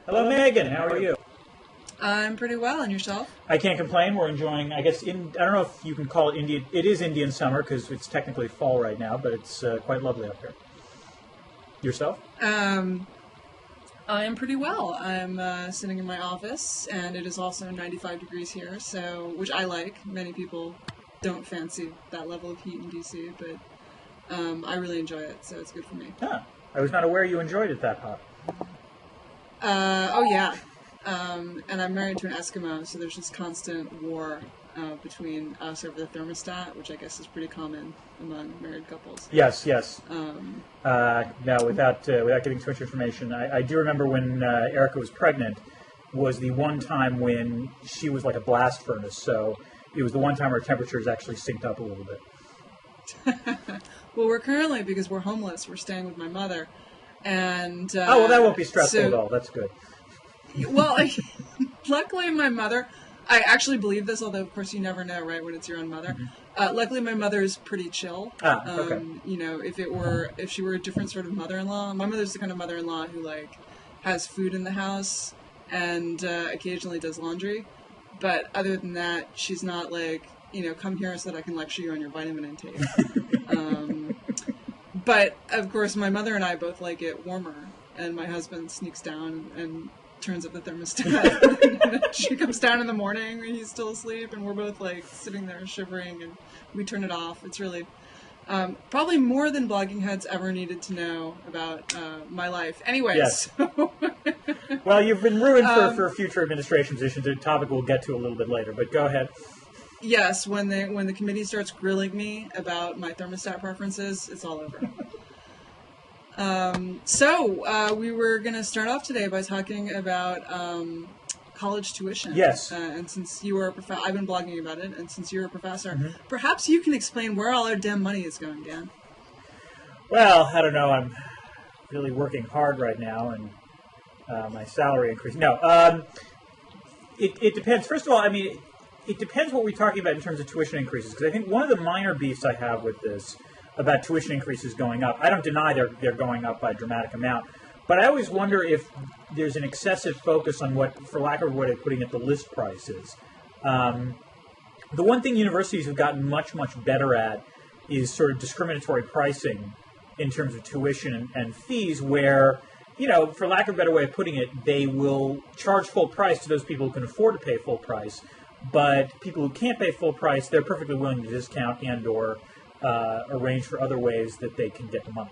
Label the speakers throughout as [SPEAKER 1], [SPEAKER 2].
[SPEAKER 1] Hello, Megan. How are you?
[SPEAKER 2] I'm pretty well, and yourself?
[SPEAKER 1] I can't complain. We're enjoying, I guess, I don't know if you can call it Indian. It is Indian summer because it's technically fall right now, but it's quite lovely up here. Yourself?
[SPEAKER 2] I am pretty well. I'm sitting in my office, and it is also 95 degrees here, so which I like. Many people don't fancy that level of heat in DC, but I really enjoy it, so it's good for me.
[SPEAKER 1] Huh. I was not aware you enjoyed it that hot.
[SPEAKER 2] Oh, yeah. And I'm married to an Eskimo, so there's this constant war between us over the thermostat, which I guess is pretty common among married couples.
[SPEAKER 1] Yes. Now, without giving too much information, I do remember when Erica was pregnant was the one time when she was like a blast furnace, so it was the one time our temperatures actually synced up a little bit.
[SPEAKER 2] Well, we're currently, because we're homeless, we're staying with my mother. And
[SPEAKER 1] oh, well, that won't be stressful at all. That's good.
[SPEAKER 2] Well, luckily my mother, I actually believe this, although of course you never know, right, when it's your own mother. Mm-hmm. Luckily my mother is pretty chill.
[SPEAKER 1] Okay.
[SPEAKER 2] You know, if she were a different sort of mother-in-law, my mother's the kind of mother-in-law who like has food in the house and occasionally does laundry. But other than that, she's not like, you know, come here so that I can lecture you on your vitamin intake. But of course my mother and I both like it warmer, and my husband sneaks down and turns up the thermostat. She comes down in the morning and he's still asleep, and we're both like sitting there shivering, and we turn it off. It's really probably more than blogging heads ever needed to know about my life. Anyways.
[SPEAKER 1] Yes.
[SPEAKER 2] So
[SPEAKER 1] well, you've been ruined for future administration positions, a topic we'll get to a little bit later, but go ahead.
[SPEAKER 2] Yes, when the committee starts grilling me about my thermostat preferences, it's all over. So we were going to start off today by talking about college tuition.
[SPEAKER 1] Yes.
[SPEAKER 2] And since you were I've been blogging about it, and since you're a professor, perhaps you can explain where all our damn money is going, Dan.
[SPEAKER 1] Well, I don't know. I'm really working hard right now, and my salary increased. No, it depends. First of all, I mean, it depends what we're talking about in terms of tuition increases, because I think one of the minor beefs I have with this about tuition increases going up, I don't deny they're going up by a dramatic amount, but I always wonder if there's an excessive focus on what, for lack of a way of putting it, the list price is. The one thing universities have gotten much, much better at is sort of discriminatory pricing in terms of tuition and fees, where, you know, for lack of a better way of putting it, they will charge full price to those people who can afford to pay full price, but people who can't pay full price, they're perfectly willing to discount and or arrange for other ways that they can get the money.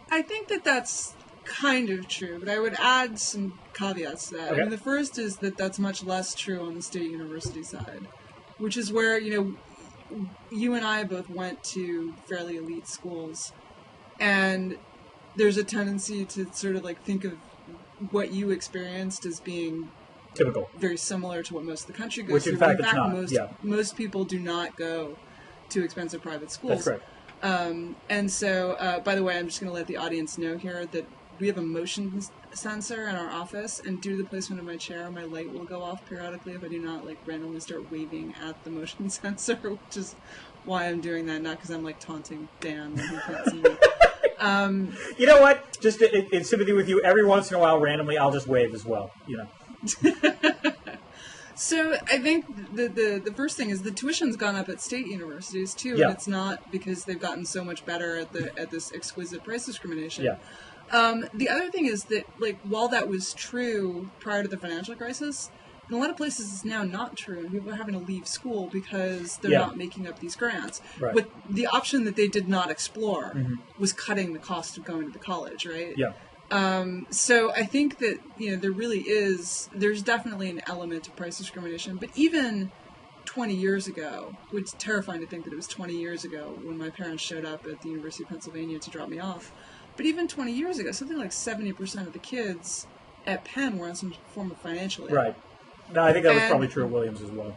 [SPEAKER 2] I think that that's kind of true, but I would add some caveats to that.
[SPEAKER 1] Okay.
[SPEAKER 2] I mean, the first is that that's much less true on the state university side, which is where, you know, you and I both went to fairly elite schools, and there's a tendency to sort of like think of what you experienced as being
[SPEAKER 1] typical,
[SPEAKER 2] very similar to what most of the country goes
[SPEAKER 1] which
[SPEAKER 2] to.
[SPEAKER 1] in fact it's not.
[SPEAKER 2] Most people do not go to expensive private schools.
[SPEAKER 1] That's right.
[SPEAKER 2] And so, by the way, I'm just going to let the audience know here that we have a motion sensor in our office, and due to the placement of my chair, my light will go off periodically if I do not like randomly start waving at the motion sensor, which is why I'm doing that, not because I'm like taunting Dan who can't see me.
[SPEAKER 1] You know what? Just in sympathy with you, every once in a while, randomly, I'll just wave as well. You know.
[SPEAKER 2] So I think the first thing is the tuition's gone up at state universities too,
[SPEAKER 1] yeah.
[SPEAKER 2] And it's not because they've gotten so much better at this exquisite price discrimination.
[SPEAKER 1] Yeah.
[SPEAKER 2] The other thing is that, like, while that was true prior to the financial crisis, in a lot of places it's now not true, and people are having to leave school because they're not making up these grants.
[SPEAKER 1] Right.
[SPEAKER 2] But the option that they did not explore was cutting the cost of going to the college, right?
[SPEAKER 1] Yeah.
[SPEAKER 2] So I think that, you know, there's definitely an element of price discrimination, but even 20 years ago, which is terrifying to think that it was 20 years ago when my parents showed up at the University of Pennsylvania to drop me off, but even 20 years ago, something like 70% of the kids at Penn were on some form of financial aid.
[SPEAKER 1] Right. No, I think that was probably true at Williams as well.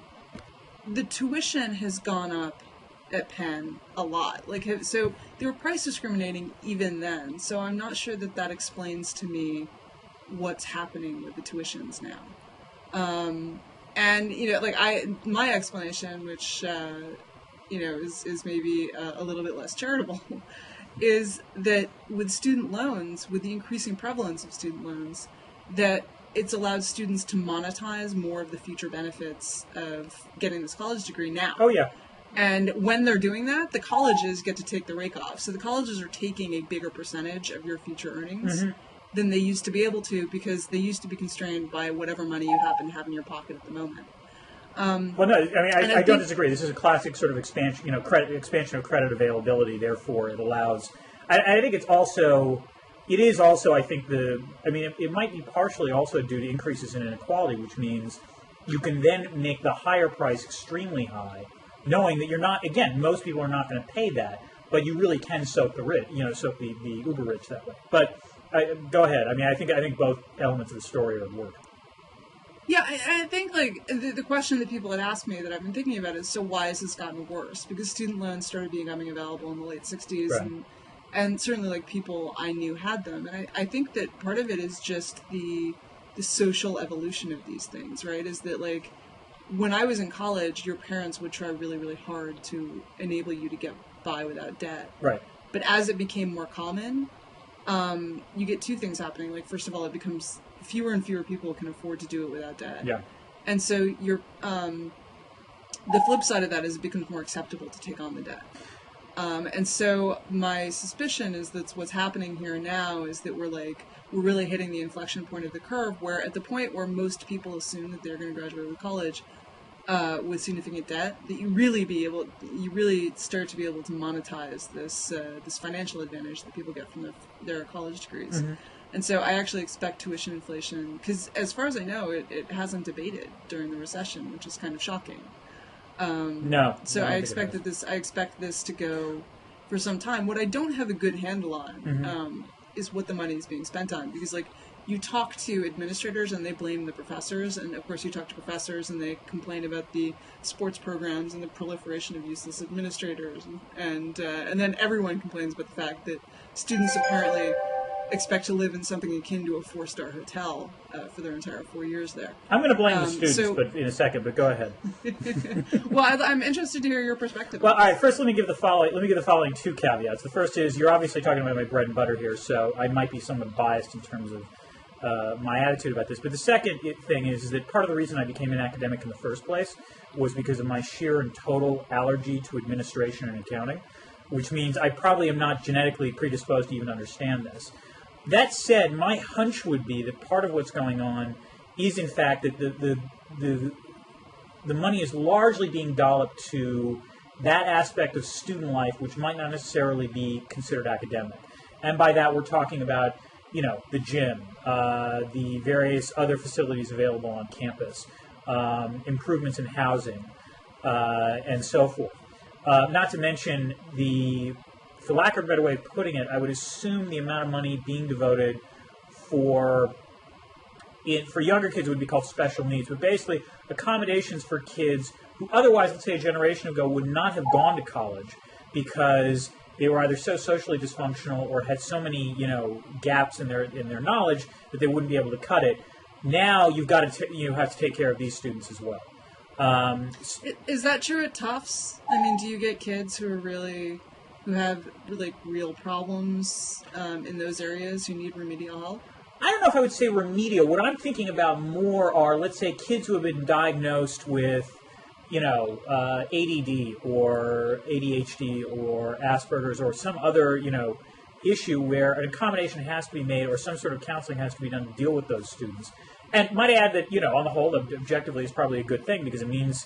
[SPEAKER 2] The tuition has gone up at Penn a lot. So they were price discriminating even then. So I'm not sure that explains to me what's happening with the tuitions now. And, you know, like my explanation, which, you know, is maybe a little bit less charitable, is that with student loans, with the increasing prevalence of student loans, that it's allowed students to monetize more of the future benefits of getting this college degree now.
[SPEAKER 1] Oh, yeah.
[SPEAKER 2] And when they're doing that, the colleges get to take the rake off. So the colleges are taking a bigger percentage of your future earnings than they used to be able to, because they used to be constrained by whatever money you happen to have in your pocket at the moment.
[SPEAKER 1] Well, no, I mean, I don't disagree. This is a classic sort of expansion, expansion of credit availability. Therefore, it allows. I think it is also, I think it might be partially also due to increases in inequality, which means you can then make the higher price extremely high, knowing that you're not. Again, most people are not going to pay that, but you really can soak the rich, soak the uber rich that way. But go ahead. I mean, I think both elements of the story are at work.
[SPEAKER 2] Yeah, I think, like, the question that people had asked me that I've been thinking about is, so why has this gotten worse? Because student loans started becoming available in the late 60s,
[SPEAKER 1] right.
[SPEAKER 2] and certainly, like, people I knew had them. And I think that part of it is just the social evolution of these things, right? Is that, like, when I was in college, your parents would try really, really hard to enable you to get by without debt.
[SPEAKER 1] Right.
[SPEAKER 2] But as it became more common, you get two things happening. Like, first of all, it becomes fewer and fewer people can afford to do it without debt.
[SPEAKER 1] Yeah.
[SPEAKER 2] And so the flip side of that is it becomes more acceptable to take on the debt. And so my suspicion is that's what's happening here now is that we're really hitting the inflection point of the curve, where at the point where most people assume that they're going to graduate with college with significant debt, that you really start to be able to monetize this financial advantage that people get from their college degrees. Mm-hmm. And so I actually expect tuition inflation, because as far as I know, it hasn't abated during the recession, which is kind of shocking.
[SPEAKER 1] No.
[SPEAKER 2] So I expect this to go for some time. What I don't have a good handle on is what the money is being spent on, because you talk to administrators and they blame the professors, and of course you talk to professors and they complain about the sports programs and the proliferation of useless administrators, and then everyone complains about the fact that students apparently expect to live in something akin to a 4-star hotel for their entire 4 years there.
[SPEAKER 1] I'm going to blame the students, but in a second. But go ahead.
[SPEAKER 2] Well, I'm interested to hear your perspective.
[SPEAKER 1] Well, all right. First, let me give the following two caveats. The first is you're obviously talking about my bread and butter here, so I might be somewhat biased in terms of my attitude about this. But the second thing is that part of the reason I became an academic in the first place was because of my sheer and total allergy to administration and accounting, which means I probably am not genetically predisposed to even understand this. That said, my hunch would be that part of what's going on is, in fact, that the money is largely being dolloped to that aspect of student life which might not necessarily be considered academic. And by that, we're talking about, the gym, the various other facilities available on campus, improvements in housing, and so forth. Not to mention for lack of a better way of putting it, I would assume the amount of money being devoted for younger kids would be called special needs, but basically accommodations for kids who otherwise, let's say a generation ago, would not have gone to college because they were either so socially dysfunctional or had so many, gaps in their knowledge that they wouldn't be able to cut it. Now you have to take care of these students as well.
[SPEAKER 2] Is that true at Tufts? I mean, do you get kids who have real problems in those areas who need remedial help?
[SPEAKER 1] I don't know if I would say remedial. What I'm thinking about more are, let's say, kids who have been diagnosed with, ADD or ADHD or Asperger's or some other, issue where an accommodation has to be made or some sort of counseling has to be done to deal with those students. And might I add that, on the whole, objectively is probably a good thing because it means,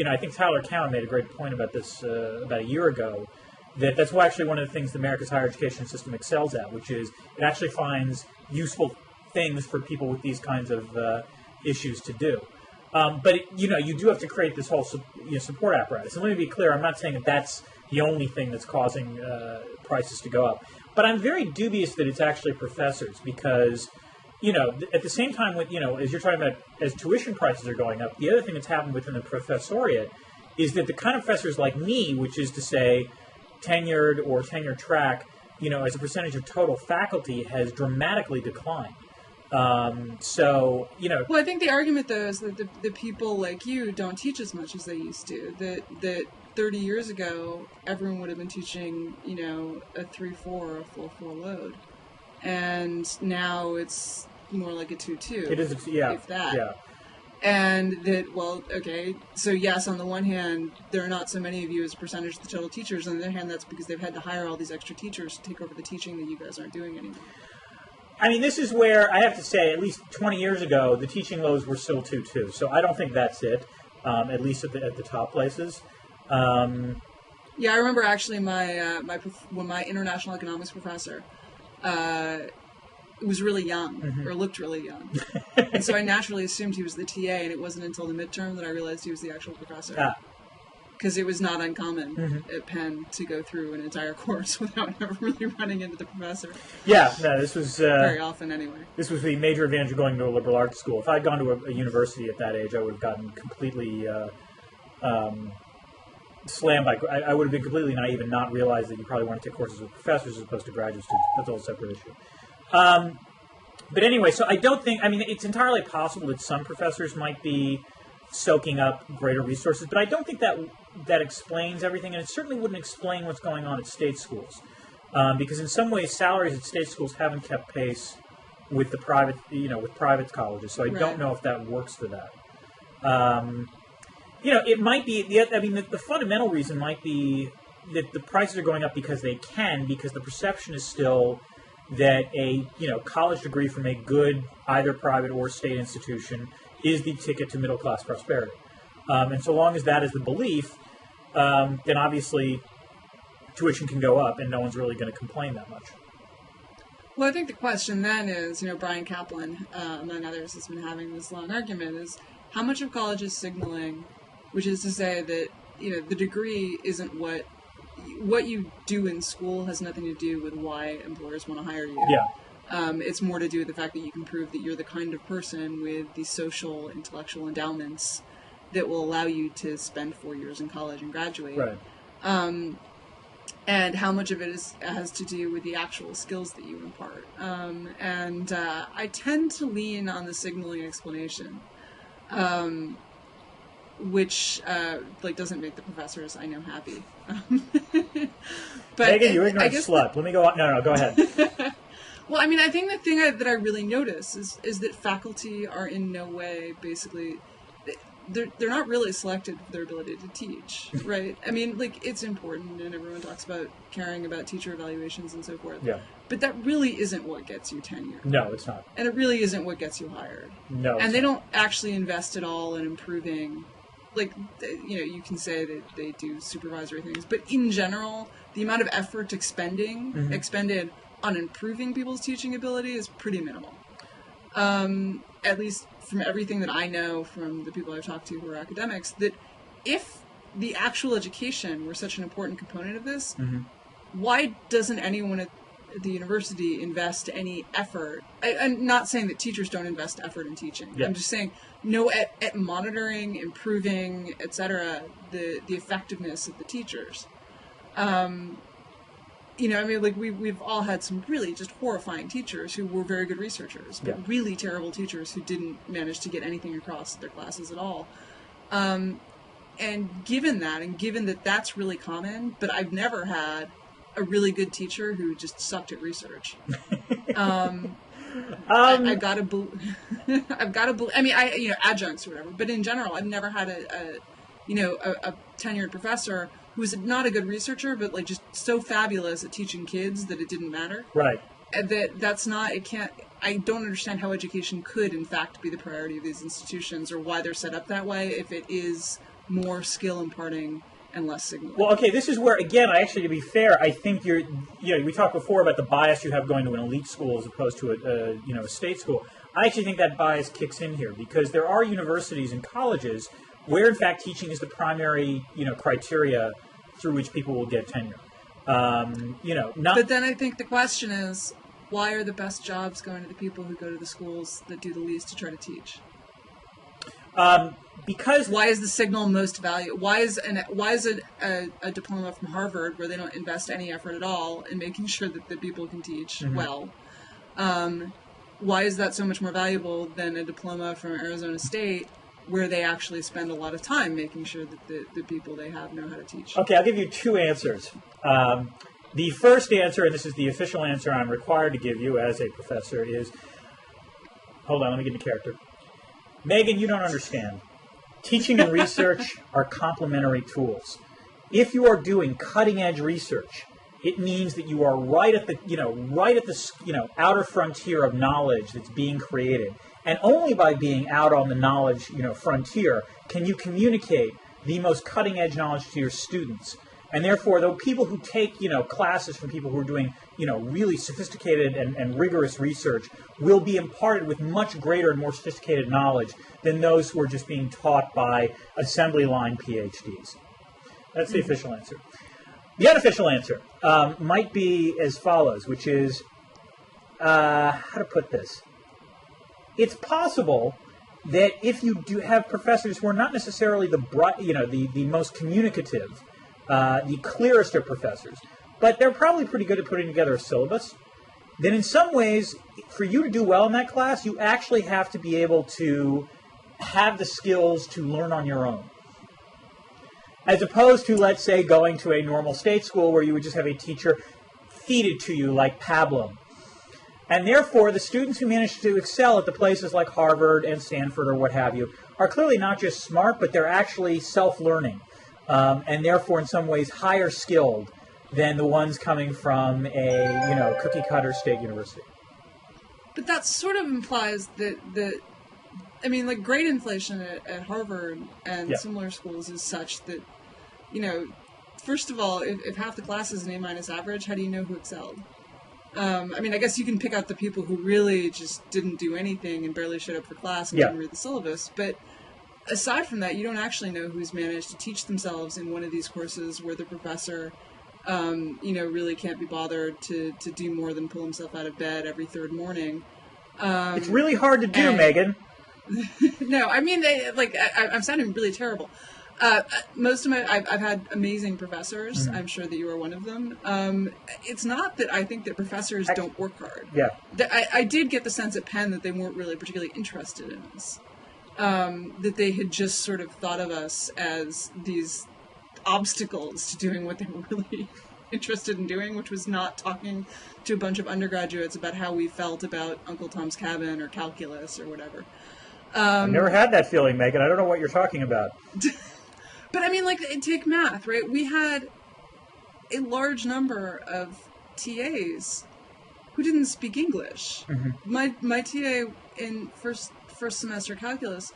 [SPEAKER 1] I think Tyler Cowen made a great point about this about a year ago, that's actually one of the things the America's higher education system excels at, which is it actually finds useful things for people with these kinds of issues to do. But you do have to create this whole support apparatus. And let me be clear: I'm not saying that that's the only thing that's causing prices to go up. But I'm very dubious that it's actually professors because, at the same time, with as you're talking about, as tuition prices are going up, the other thing that's happened within the professoriate is that the kind of professors like me, which is to say, tenured or tenure track, as a percentage of total faculty has dramatically declined. Well,
[SPEAKER 2] I think the argument though is that the people like you don't teach as much as they used to. That 30 years ago, everyone would have been teaching, a 3-4 or a 4-4 load. And now it's more like a 2-2.
[SPEAKER 1] It is, yeah.
[SPEAKER 2] If that.
[SPEAKER 1] Yeah.
[SPEAKER 2] And that, well, okay, so yes, on the one hand, there are not so many of you as a percentage of the total teachers. On the other hand, that's because they've had to hire all these extra teachers to take over the teaching that you guys aren't doing anymore.
[SPEAKER 1] I mean, this is where I have to say, at least 20 years ago, the teaching loads were still 2-2. So I don't think that's it, at least at the top places.
[SPEAKER 2] Yeah, I remember actually when my international economics professor was really young, or looked really young. And so I naturally assumed he was the TA, and it wasn't until the midterm that I realized he was the actual professor. Because it was not uncommon at Penn to go through an entire course without ever really running into the professor.
[SPEAKER 1] Yeah, no, this was...
[SPEAKER 2] very often, anyway.
[SPEAKER 1] This was the major advantage of going to a liberal arts school. If I had gone to a university at that age, I would have gotten completely slammed by... I would have been completely naive and not realized that you probably want to take courses with professors as opposed to graduate students. That's a whole separate issue. But anyway, so I don't think... I mean, it's entirely possible that some professors might be soaking up greater resources, but I don't think that explains everything, and it certainly wouldn't explain what's going on at state schools, because in some ways salaries at state schools haven't kept pace with the private, with private colleges. So I don't know if that works for that. It might be. The fundamental reason might be that the prices are going up because they can, because the perception is still that a college degree from a good either private or state institution is the ticket to middle-class prosperity. And so long as that is the belief, then obviously tuition can go up and no one's really going to complain that much.
[SPEAKER 2] Well, I think the question then is, Brian Kaplan, among others, has been having this long argument, is how much of college is signaling, which is to say that, the degree isn't what you do in school has nothing to do with why employers want to hire you.
[SPEAKER 1] Yeah.
[SPEAKER 2] It's more to do with the fact that you can prove that you're the kind of person with the social, intellectual endowments that will allow you to spend 4 years in college and graduate.
[SPEAKER 1] Right.
[SPEAKER 2] And how much of it has to do with the actual skills that you impart. I tend to lean on the signaling explanation, which doesn't make the professors I know happy. But
[SPEAKER 1] Megan, you ignorant slut. Let me go on. No, go ahead.
[SPEAKER 2] Well, I mean, I think the thing that I really notice is that faculty are in no way, basically, they're not really selected for their ability to teach, right? I mean, it's important, and everyone talks about caring about teacher evaluations and so forth.
[SPEAKER 1] Yeah.
[SPEAKER 2] But that really isn't what gets you tenure.
[SPEAKER 1] No, it's not.
[SPEAKER 2] And it really isn't what gets you hired.
[SPEAKER 1] No.
[SPEAKER 2] And they don't actually invest at all in improving. You can say that they do supervisory things, but in general, the amount of effort expended on improving people's teaching ability is pretty minimal. At least from everything that I know from the people I've talked to who are academics, that if the actual education were such an important component of this, why doesn't anyone at the university invest any effort? I'm not saying that teachers don't invest effort in teaching. Yeah. I'm just saying, at monitoring, improving, etc., the effectiveness of the teachers. We've all had some really just horrifying teachers who were very good researchers, but really terrible teachers who didn't manage to get anything across their classes at all. And given that that's really common, but I've never had a really good teacher who just sucked at research. I've got to I mean, adjuncts or whatever, but in general, I've never had a tenured professor who was not a good researcher, but just so fabulous at teaching kids that it didn't matter.
[SPEAKER 1] Right.
[SPEAKER 2] I don't understand how education could, in fact, be the priority of these institutions, or why they're set up that way if it is more skill imparting and less signaling.
[SPEAKER 1] Well, okay, this is where, again, to be fair, I think we talked before about the bias you have going to an elite school as opposed to a state school. I actually think that bias kicks in here because there are universities and colleges where, in fact, teaching is the primary, criteria through which people will get tenure.
[SPEAKER 2] But then I think the question is, why are the best jobs going to the people who go to the schools that do the least to try to teach?
[SPEAKER 1] Because
[SPEAKER 2] why is the signal most valuable? Why is a diploma from Harvard where they don't invest any effort at all in making sure that the people can teach well? Why is that so much more valuable than a diploma from Arizona State where they actually spend a lot of time making sure that the people they have know how to teach.
[SPEAKER 1] Okay, I'll give you two answers. The first answer, and this is the official answer I'm required to give you as a professor, is, hold on, let me get into character. Megan, you don't understand. Teaching and research are complementary tools. If you are doing cutting-edge research, it means that you are right at the outer frontier of knowledge that's being created. And only by being out on the knowledge, frontier can you communicate the most cutting-edge knowledge to your students. And therefore, the people who take, classes from people who are doing, really sophisticated and rigorous research will be imparted with much greater and more sophisticated knowledge than those who are just being taught by assembly line PhDs. That's the official answer. The unofficial answer might be as follows, which is, how to put this? It's possible that if you do have professors who are not necessarily the most communicative, the clearest of professors, but they're probably pretty good at putting together a syllabus, then in some ways, for you to do well in that class, you actually have to be able to have the skills to learn on your own. As opposed to, let's say, going to a normal state school where you would just have a teacher feed it to you like pablum. And therefore, the students who manage to excel at the places like Harvard and Stanford or what have you are clearly not just smart, but they're actually self-learning. And therefore, in some ways, higher skilled than the ones coming from a cookie-cutter state university.
[SPEAKER 2] But that sort of implies that grade inflation at Harvard and similar schools is such that, first of all, if half the class is an A- average, how do you know who excelled? I guess you can pick out the people who really just didn't do anything and barely showed up for class and didn't read the syllabus, but aside from that, you don't actually know who's managed to teach themselves in one of these courses where the professor, really can't be bothered to do more than pull himself out of bed every third morning.
[SPEAKER 1] It's really hard to do, Megan.
[SPEAKER 2] No, I'm sounding really terrible. I've had amazing professors. I'm sure that you are one of them. It's not that I think that professors don't work hard.
[SPEAKER 1] Yeah.
[SPEAKER 2] I did get the sense at Penn that they weren't really particularly interested in us. That they had just sort of thought of us as these obstacles to doing what they were really interested in doing, which was not talking to a bunch of undergraduates about how we felt about Uncle Tom's Cabin or calculus or whatever.
[SPEAKER 1] I've never had that feeling, Megan. I don't know what you're talking about.
[SPEAKER 2] But take math, right? We had a large number of TAs who didn't speak English. Mm-hmm. My TA in first semester calculus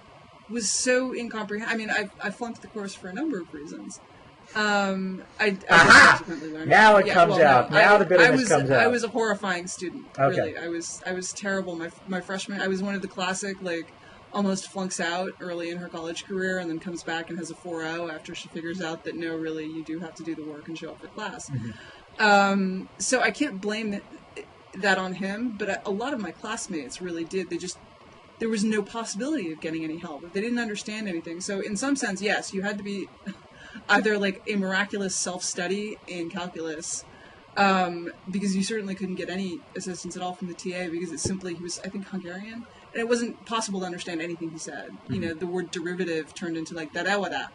[SPEAKER 2] was so incomprehensible. I flunked the course for a number of reasons. I subsequently learned.
[SPEAKER 1] Now it comes out. Now the bitterness comes out.
[SPEAKER 2] I was a horrifying student.
[SPEAKER 1] Okay.
[SPEAKER 2] Really, I was terrible. My freshman, I was one of the classic almost flunks out early in her college career and then comes back and has a 4.0 after she figures out that no, really, you do have to do the work and show up for class. Mm-hmm. So I can't blame that on him, but a lot of my classmates really did. There was no possibility of getting any help. They didn't understand anything. So in some sense, yes, you had to be either a miraculous self-study in calculus, because you certainly couldn't get any assistance at all from the TA because he was, I think, Hungarian. And it wasn't possible to understand anything he said. Mm-hmm. The word derivative turned into da-da-wa-da.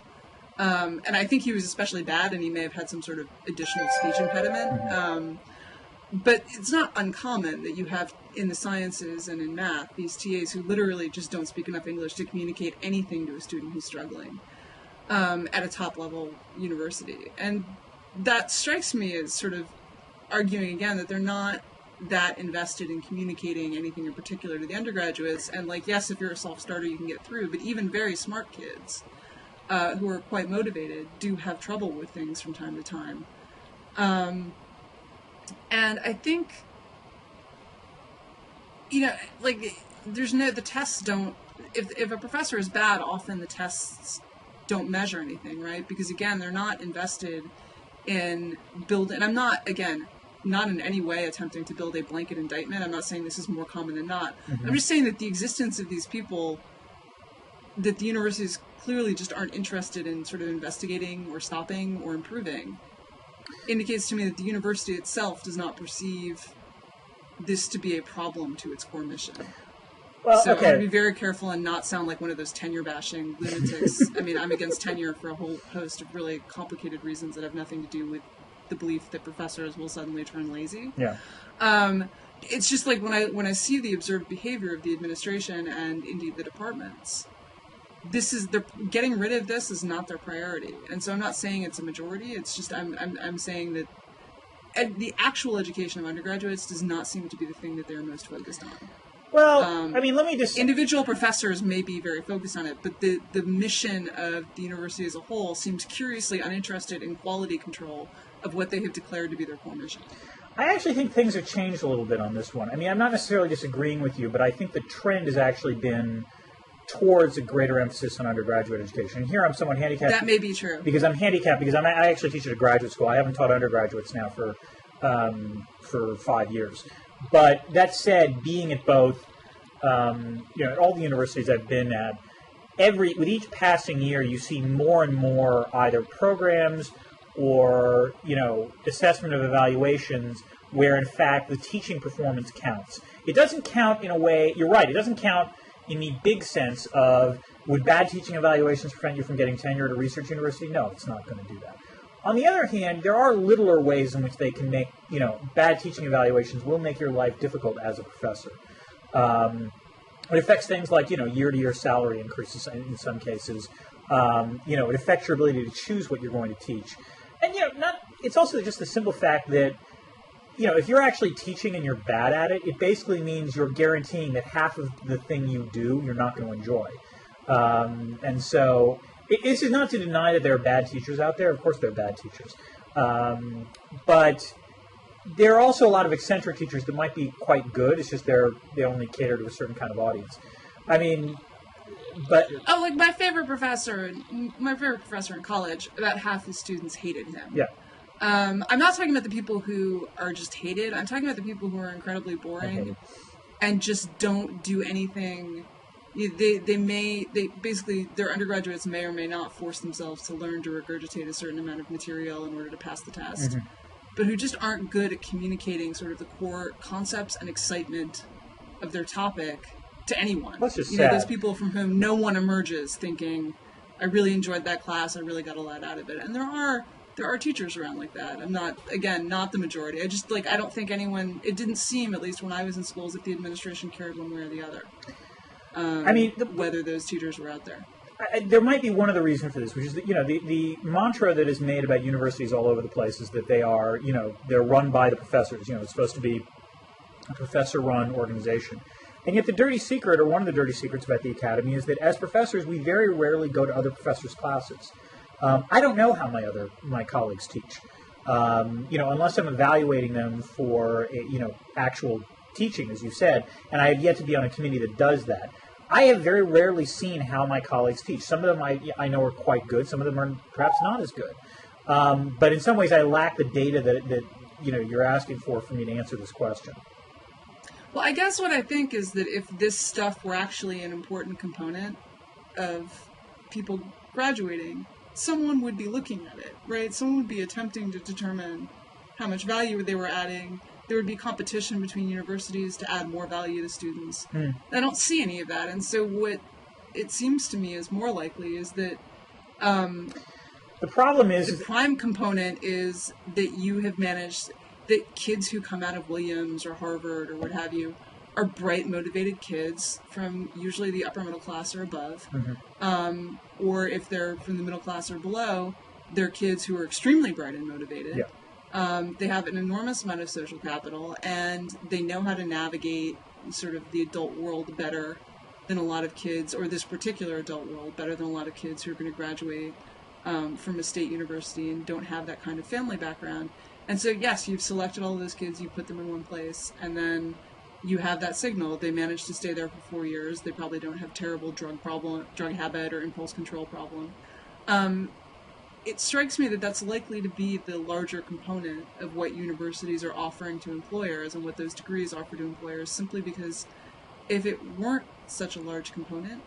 [SPEAKER 2] And I think he was especially bad, and he may have had some sort of additional speech impediment. Mm-hmm. But it's not uncommon that you have, in the sciences and in math, these TAs who literally just don't speak enough English to communicate anything to a student who's struggling at a top-level university. And that strikes me as sort of arguing, again, that they're not that invested in communicating anything in particular to the undergraduates. And yes, if you're a self-starter, you can get through. But even very smart kids who are quite motivated do have trouble with things from time to time. And I think, the tests don't, if a professor is bad, often the tests don't measure anything, right? Because again, they're not invested in building, and I'm not in any way attempting to build a blanket indictment. I'm not saying this is more common than not. Mm-hmm. I'm just saying that the existence of these people, that the universities clearly just aren't interested in sort of investigating or stopping or improving, indicates to me that the university itself does not perceive this to be a problem to its core mission.
[SPEAKER 1] Well,
[SPEAKER 2] so
[SPEAKER 1] okay.
[SPEAKER 2] I'm going to be very careful and not sound like one of those tenure-bashing lunatics. I mean, I'm against tenure for a whole host of really complicated reasons that have nothing to do with the belief that professors will suddenly turn lazy.
[SPEAKER 1] Yeah.
[SPEAKER 2] It's just like when I see the observed behavior of the administration and indeed the departments, they're getting rid of this is not their priority. And so I'm not saying it's a majority. It's just I'm saying that the actual education of undergraduates does not seem to be the thing that they're most focused on.
[SPEAKER 1] Well, I mean, let me just...
[SPEAKER 2] Individual professors may be very focused on it, but the mission of the university as a whole seems curiously uninterested in quality control of what they have declared to be their core mission.
[SPEAKER 1] I actually think things have changed a little bit on this one. I mean, I'm not necessarily disagreeing with you, but I think the trend has actually been towards a greater emphasis on undergraduate education. And here I'm somewhat handicapped.
[SPEAKER 2] That may be true.
[SPEAKER 1] Because I'm handicapped, because I actually teach at a graduate school. I haven't taught undergraduates now for 5 years. But that said, being at both, at all the universities I've been at, with each passing year, you see more and more either programs or, assessment of evaluations where, in fact, the teaching performance counts. It doesn't count in a way, you're right, it doesn't count in the big sense of, would bad teaching evaluations prevent you from getting tenure at a research university? No, it's not going to do that. On the other hand, there are littler ways in which they can make, bad teaching evaluations will make your life difficult as a professor. It affects things like, year-to-year salary increases in some cases. It affects your ability to choose what you're going to teach. And, it's also just the simple fact that, if you're actually teaching and you're bad at it, it basically means you're guaranteeing that half of the thing you do, you're not going to enjoy. And so this is not to deny that there are bad teachers out there. Of course there are bad teachers. But there are also a lot of eccentric teachers that might be quite good. It's just they only cater to a certain kind of audience. I mean, but...
[SPEAKER 2] Oh, like my favorite professor in college, about half his students hated him.
[SPEAKER 1] Yeah.
[SPEAKER 2] I'm not talking about the people who are just hated. I'm talking about the people who are incredibly boring and just don't do anything. Their undergraduates may or may not force themselves to learn to regurgitate a certain amount of material in order to pass the test, but who just aren't good at communicating sort of the core concepts and excitement of their topic to anyone.
[SPEAKER 1] That's just sad.
[SPEAKER 2] Those people from whom no one emerges thinking, I really enjoyed that class, I really got a lot out of it. And there are teachers around like that. I'm not the majority. I don't think anyone, it didn't seem, at least when I was in schools, that the administration cared one way or the other. Whether those teachers were out there.
[SPEAKER 1] There might be one other reason for this, which is that, the mantra that is made about universities all over the place is that they are, they're run by the professors. It's supposed to be a professor-run organization. And yet the dirty secret, or one of the dirty secrets about the academy, is that as professors, we very rarely go to other professors' classes. I don't know how my colleagues teach, unless I'm evaluating them for, actual teaching, as you said, and I have yet to be on a committee that does that. I have very rarely seen how my colleagues teach. Some of them I know are quite good. Some of them are perhaps not as good. But in some ways, I lack the data that you're asking for me to answer this question.
[SPEAKER 2] Well, I guess what I think is that if this stuff were actually an important component of people graduating, someone would be looking at it, right? Someone would be attempting to determine how much value they were adding. There would be competition between universities to add more value to students. I don't see any of that. And so what it seems to me is more likely is that
[SPEAKER 1] the problem is
[SPEAKER 2] the prime component is that you have managed that kids who come out of Williams or Harvard or what have you are bright, motivated kids from usually the upper middle class or above. Or if they're from the middle class or below, they're kids who are extremely bright and motivated.
[SPEAKER 1] Yeah.
[SPEAKER 2] They have an enormous amount of social capital, and they know how to navigate sort of the adult world better than a lot of kids, or this particular adult world better than a lot of kids who are going to graduate from a state university and don't have that kind of family background. And so, yes, you've selected all of those kids, you put them in one place, and then you have that signal. They managed to stay there for 4 years. They probably don't have terrible drug habit or impulse control problem. It strikes me that that's likely to be the larger component of what universities are offering to employers and what those degrees offer to employers, simply because if it weren't such a large component,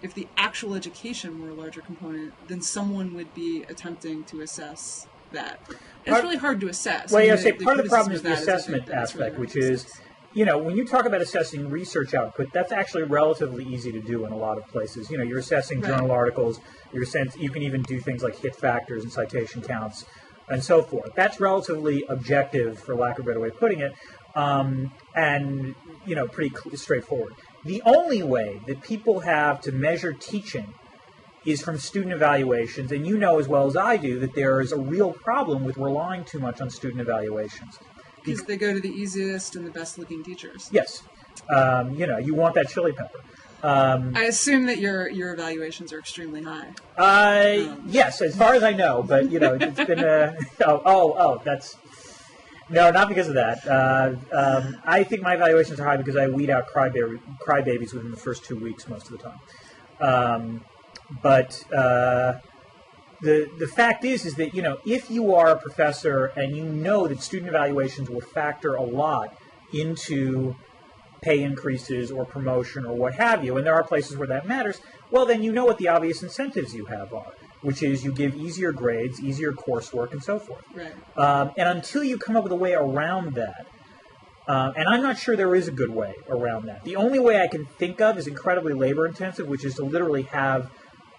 [SPEAKER 2] if the actual education were a larger component, then someone would be attempting to assess that. And it's really hard to assess.
[SPEAKER 1] Well, part of the problem is the assessment aspect, which is when you talk about assessing research output, that's actually relatively easy to do in a lot of places. You're assessing journal articles. You can even do things like hit factors and citation counts and so forth. That's relatively objective, for lack of a better way of putting it, and pretty straightforward. The only way that people have to measure teaching is from student evaluations, and you know as well as I do that there is a real problem with relying too much on student evaluations.
[SPEAKER 2] Because they go to the easiest and the best-looking teachers.
[SPEAKER 1] Yes. You want that chili pepper.
[SPEAKER 2] I assume that your evaluations are extremely high.
[SPEAKER 1] Yes, as far as I know, but, it's been that's... No, not because of that. I think my evaluations are high because I weed out crybabies within the first 2 weeks most of the time. But the fact is that, if you are a professor and you know that student evaluations will factor a lot into pay increases or promotion or what have you, and there are places where that matters, well, then you know what the obvious incentives you have are, which is you give easier grades, easier coursework, and so forth.
[SPEAKER 2] Right.
[SPEAKER 1] And until you come up with a way around that, and I'm not sure there is a good way around that. The only way I can think of is incredibly labor-intensive, which is to literally have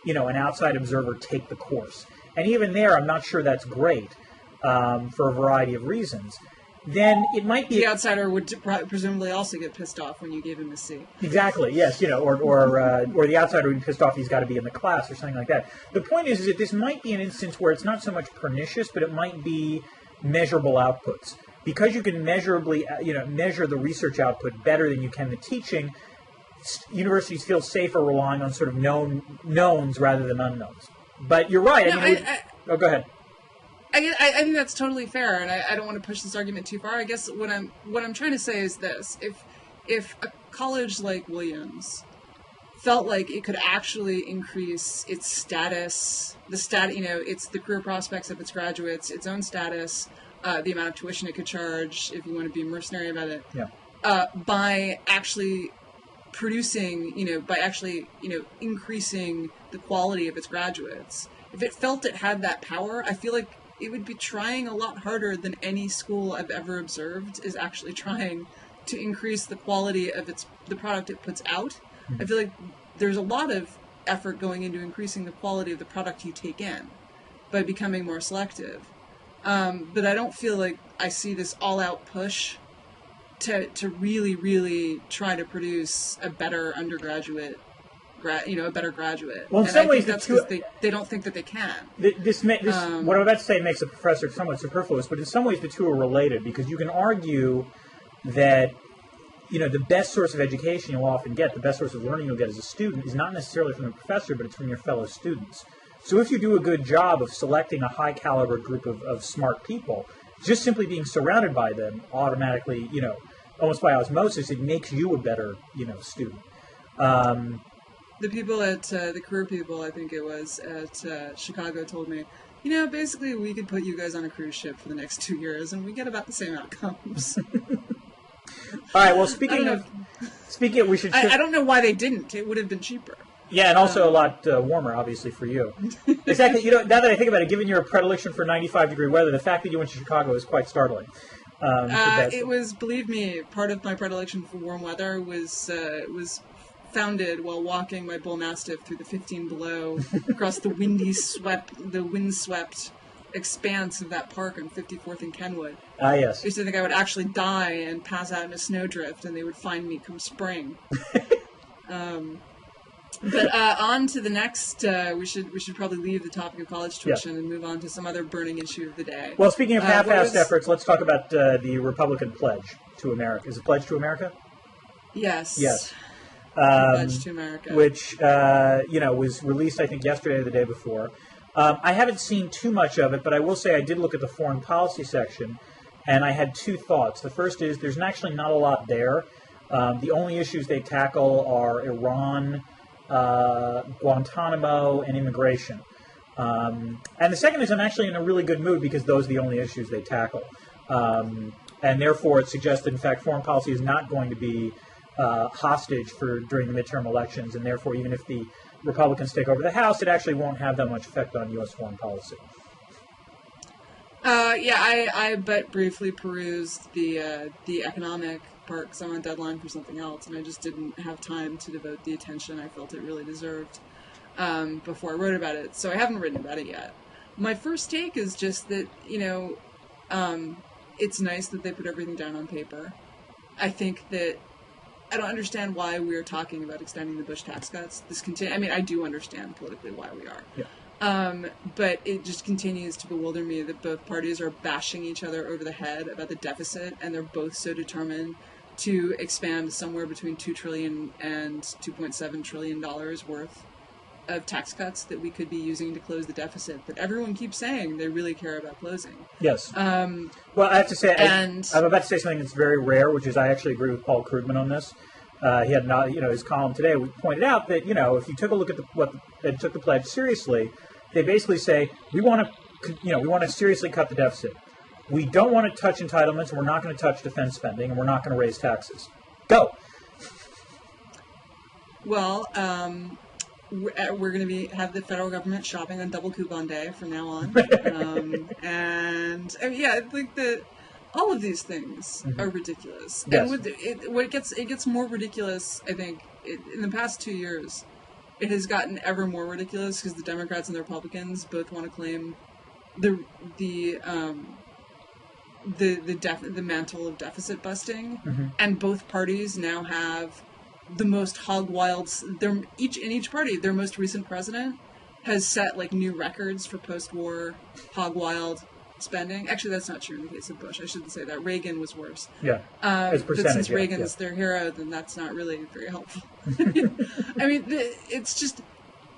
[SPEAKER 1] an outside observer take the course. And even there, I'm not sure that's great for a variety of reasons. Then it might be...
[SPEAKER 2] The outsider would presumably also get pissed off when you gave him a C.
[SPEAKER 1] Exactly, yes, or the outsider would be pissed off he's got to be in the class or something like that. The point is that this might be an instance where it's not so much pernicious, but it might be measurable outputs. Because you can measurably, measure the research output better than you can the teaching, universities feel safer relying on sort of knowns rather than unknowns. But you're right. Go ahead.
[SPEAKER 2] I think that's totally fair, and I don't want to push this argument too far. I guess what I'm trying to say is this: if a college like Williams felt like it could actually increase its status, it's the career prospects of its graduates, its own status, the amount of tuition it could charge, if you want to be mercenary about it, by actually producing, increasing the quality of its graduates. If it felt it had that power, I feel like it would be trying a lot harder than any school I've ever observed is actually trying to increase the quality of the product it puts out. Mm-hmm. I feel like there's a lot of effort going into increasing the quality of the product you take in by becoming more selective. But I don't feel like I see this all-out push to really, really try to produce a better undergraduate, a better graduate.
[SPEAKER 1] Well, in some ways,
[SPEAKER 2] that's because they don't think that they can.
[SPEAKER 1] What I'm about to say makes a professor somewhat superfluous, but in some ways the two are related, because you can argue that the best source of education you'll often get, the best source of learning you'll get as a student, is not necessarily from the professor, but it's from your fellow students. So if you do a good job of selecting a high-caliber group of smart people, just simply being surrounded by them automatically, almost by osmosis, it makes you a better, student.
[SPEAKER 2] The people at, the career people, I think it was, at Chicago told me, basically we could put you guys on a cruise ship for the next 2 years and we get about the same outcomes.
[SPEAKER 1] All right, well, speaking of, we should...
[SPEAKER 2] I don't know why they didn't. It would have been cheaper.
[SPEAKER 1] Yeah, and also a lot warmer, obviously, for you. Exactly. Now that I think about it, given your predilection for 95-degree weather, the fact that you went to Chicago is quite startling.
[SPEAKER 2] It was, believe me, part of my predilection for warm weather was founded while walking my bull mastiff through the 15 below across the windswept expanse of that park on 54th and Kenwood.
[SPEAKER 1] Ah, yes.
[SPEAKER 2] I used to think I would actually die and pass out in a snowdrift, and they would find me come spring. But on to the next, we should probably leave the topic of college tuition and move on to some other burning issue of the day.
[SPEAKER 1] Well, speaking of half-assed efforts, let's talk about the Republican pledge to America. Is it Pledge to America?
[SPEAKER 2] Yes.
[SPEAKER 1] Yes.
[SPEAKER 2] Pledge to America.
[SPEAKER 1] Which, was released, I think, yesterday or the day before. I haven't seen too much of it, but I will say I did look at the foreign policy section, and I had two thoughts. The first is there's actually not a lot there. The only issues they tackle are Iran, Guantanamo, and immigration. And the second is I'm actually in a really good mood because those are the only issues they tackle. And therefore it suggests that, in fact, foreign policy is not going to be hostage during the midterm elections, and therefore even if the Republicans take over the House, it actually won't have that much effect on U.S. foreign policy.
[SPEAKER 2] I but briefly perused the economic part because I'm on deadline for something else, and I just didn't have time to devote the attention I felt it really deserved before I wrote about it. So I haven't written about it yet. My first take is just that, it's nice that they put everything down on paper. I think that I don't understand why we're talking about extending the Bush tax cuts. I do understand politically why we are.
[SPEAKER 1] Yeah.
[SPEAKER 2] But it just continues to bewilder me that both parties are bashing each other over the head about the deficit, and they're both so determined to expand somewhere between $2 trillion and $2.7 trillion worth of tax cuts that we could be using to close the deficit that everyone keeps saying they really care about closing.
[SPEAKER 1] Yes. Well, I have to say, I'm about to say something that's very rare, which is I actually agree with Paul Krugman on this. He had his column today. We pointed out that if you took a look at took the pledge seriously, they basically say we want to seriously cut the deficit. We don't want to touch entitlements, and we're not going to touch defense spending, and we're not going to raise taxes. Go.
[SPEAKER 2] Well, we're going to have the federal government shopping on double coupon day from now on, I think that all of these things are ridiculous.
[SPEAKER 1] Yes.
[SPEAKER 2] And it gets more ridiculous. I think in the past 2 years, it has gotten ever more ridiculous because the Democrats and the Republicans both want to claim the mantle of deficit busting, and both parties now have the most hog-wild. In each party, their most recent president has set new records for post-war hog-wild spending. Actually, that's not true in the case of Bush. I shouldn't say that. Reagan was worse.
[SPEAKER 1] Yeah, as
[SPEAKER 2] but since Reagan's their hero, then that's not really very helpful. I mean, it's just,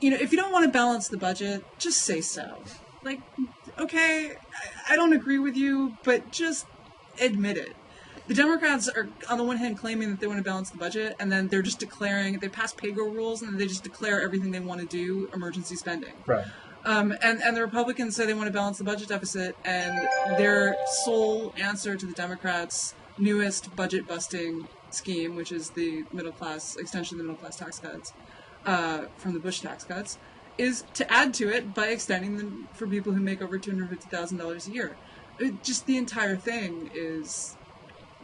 [SPEAKER 2] if you don't want to balance the budget, just say so. Okay, I don't agree with you, but just admit it. The Democrats are, on the one hand, claiming that they want to balance the budget, and then they're just declaring, they pass pay-go rules, and they just declare everything they want to do emergency spending.
[SPEAKER 1] Right.
[SPEAKER 2] And the Republicans say they want to balance the budget deficit, and their sole answer to the Democrats' newest budget-busting scheme, which is the extension of the middle-class tax cuts from the Bush tax cuts, is to add to it by extending them for people who make over $250,000 a year. Just the entire thing is,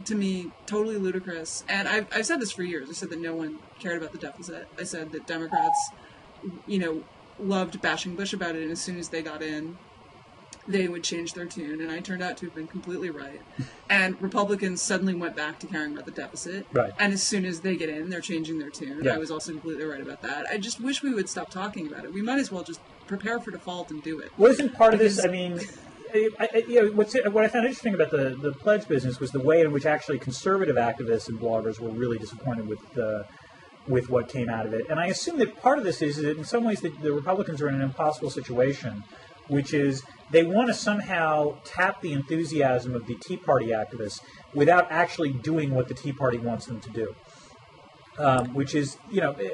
[SPEAKER 2] to me, totally ludicrous. And I've said this for years. I said that no one cared about the deficit. I said that Democrats, loved bashing Bush about it, and as soon as they got in, they would change their tune, and I turned out to have been completely right. And Republicans suddenly went back to caring about the deficit,
[SPEAKER 1] right.
[SPEAKER 2] And as soon as they get in, they're changing their tune.
[SPEAKER 1] Yeah.
[SPEAKER 2] I was also completely right about that. I just wish we would stop talking about it. We might as well just prepare for default and do it.
[SPEAKER 1] Wasn't part of this, what I found interesting about the pledge business was the way in which actually conservative activists and bloggers were really disappointed with what came out of it. And I assume that part of this is that in some ways the Republicans are in an impossible situation, which is they want to somehow tap the enthusiasm of the Tea Party activists without actually doing what the Tea Party wants them to do. Which is,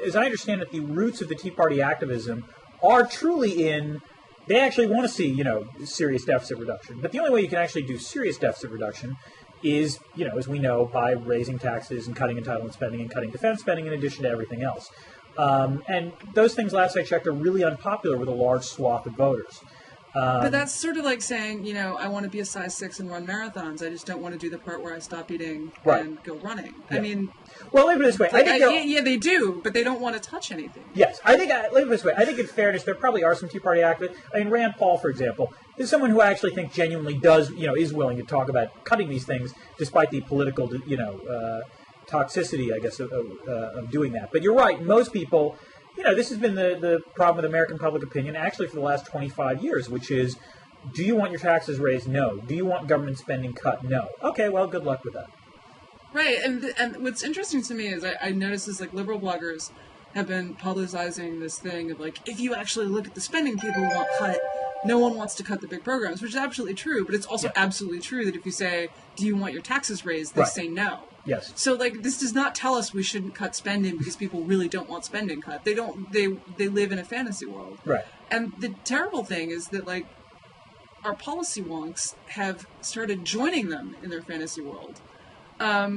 [SPEAKER 1] as I understand it, the roots of the Tea Party activism are truly in, they actually want to see, serious deficit reduction. But the only way you can actually do serious deficit reduction is, as we know, by raising taxes and cutting entitlement spending and cutting defense spending in addition to everything else. And those things, last I checked, are really unpopular with a large swath of voters.
[SPEAKER 2] But that's sort of like saying, I want to be a size 6 and run marathons. I just don't want to do the part where I stop eating and go running. Yeah. I mean...
[SPEAKER 1] Well, let me put it this way.
[SPEAKER 2] They do, but they don't want to touch anything.
[SPEAKER 1] Yes. Let me put it this way. I think in fairness, there probably are some Tea Party activists. I mean, Rand Paul, for example, is someone who I actually think genuinely does, is willing to talk about cutting these things despite the political, toxicity, I guess, of doing that. But you're right. Most people... this has been the problem with American public opinion actually for the last 25 years, which is, do you want your taxes raised? No. Do you want government spending cut? No. Okay, well, good luck with that.
[SPEAKER 2] Right, and what's interesting to me is I noticed this, liberal bloggers have been publicizing this thing of, if you actually look at the spending people want cut, no one wants to cut the big programs, which is absolutely true, but it's also absolutely true that if you say, do you want your taxes raised, they say no.
[SPEAKER 1] Yes.
[SPEAKER 2] So, this does not tell us we shouldn't cut spending because people really don't want spending cut. They don't. They live in a fantasy world.
[SPEAKER 1] Right.
[SPEAKER 2] And the terrible thing is that, our policy wonks have started joining them in their fantasy world,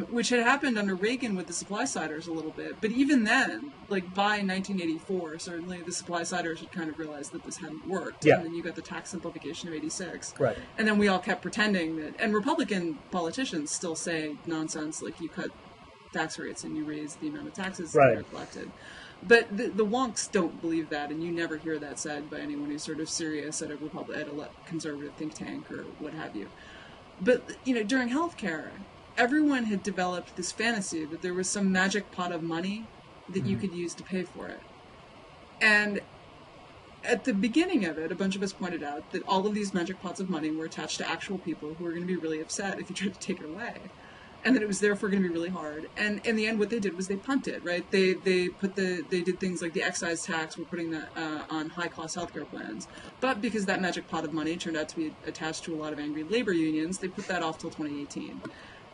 [SPEAKER 2] which had happened under Reagan with the supply-siders a little bit. But even then, by 1984, certainly the supply-siders had kind of realized that this hadn't worked.
[SPEAKER 1] Yeah.
[SPEAKER 2] And then you got the tax simplification of 86.
[SPEAKER 1] Right.
[SPEAKER 2] And then we all kept pretending that... And Republican politicians still say nonsense you cut tax rates and you raise the amount of taxes
[SPEAKER 1] Right.
[SPEAKER 2] that are collected. But the wonks don't believe that, and you never hear that said by anyone who's sort of serious at a conservative think tank or what have you. But, during healthcare, everyone had developed this fantasy that there was some magic pot of money that you could use to pay for it. And at the beginning of it, a bunch of us pointed out that all of these magic pots of money were attached to actual people who were going to be really upset if you tried to take it away. And that it was therefore going to be really hard. And in the end, what they did was they punted, right? They did things like the excise tax. We're putting that on high-cost healthcare plans. But because that magic pot of money turned out to be attached to a lot of angry labor unions, they put that off till 2018.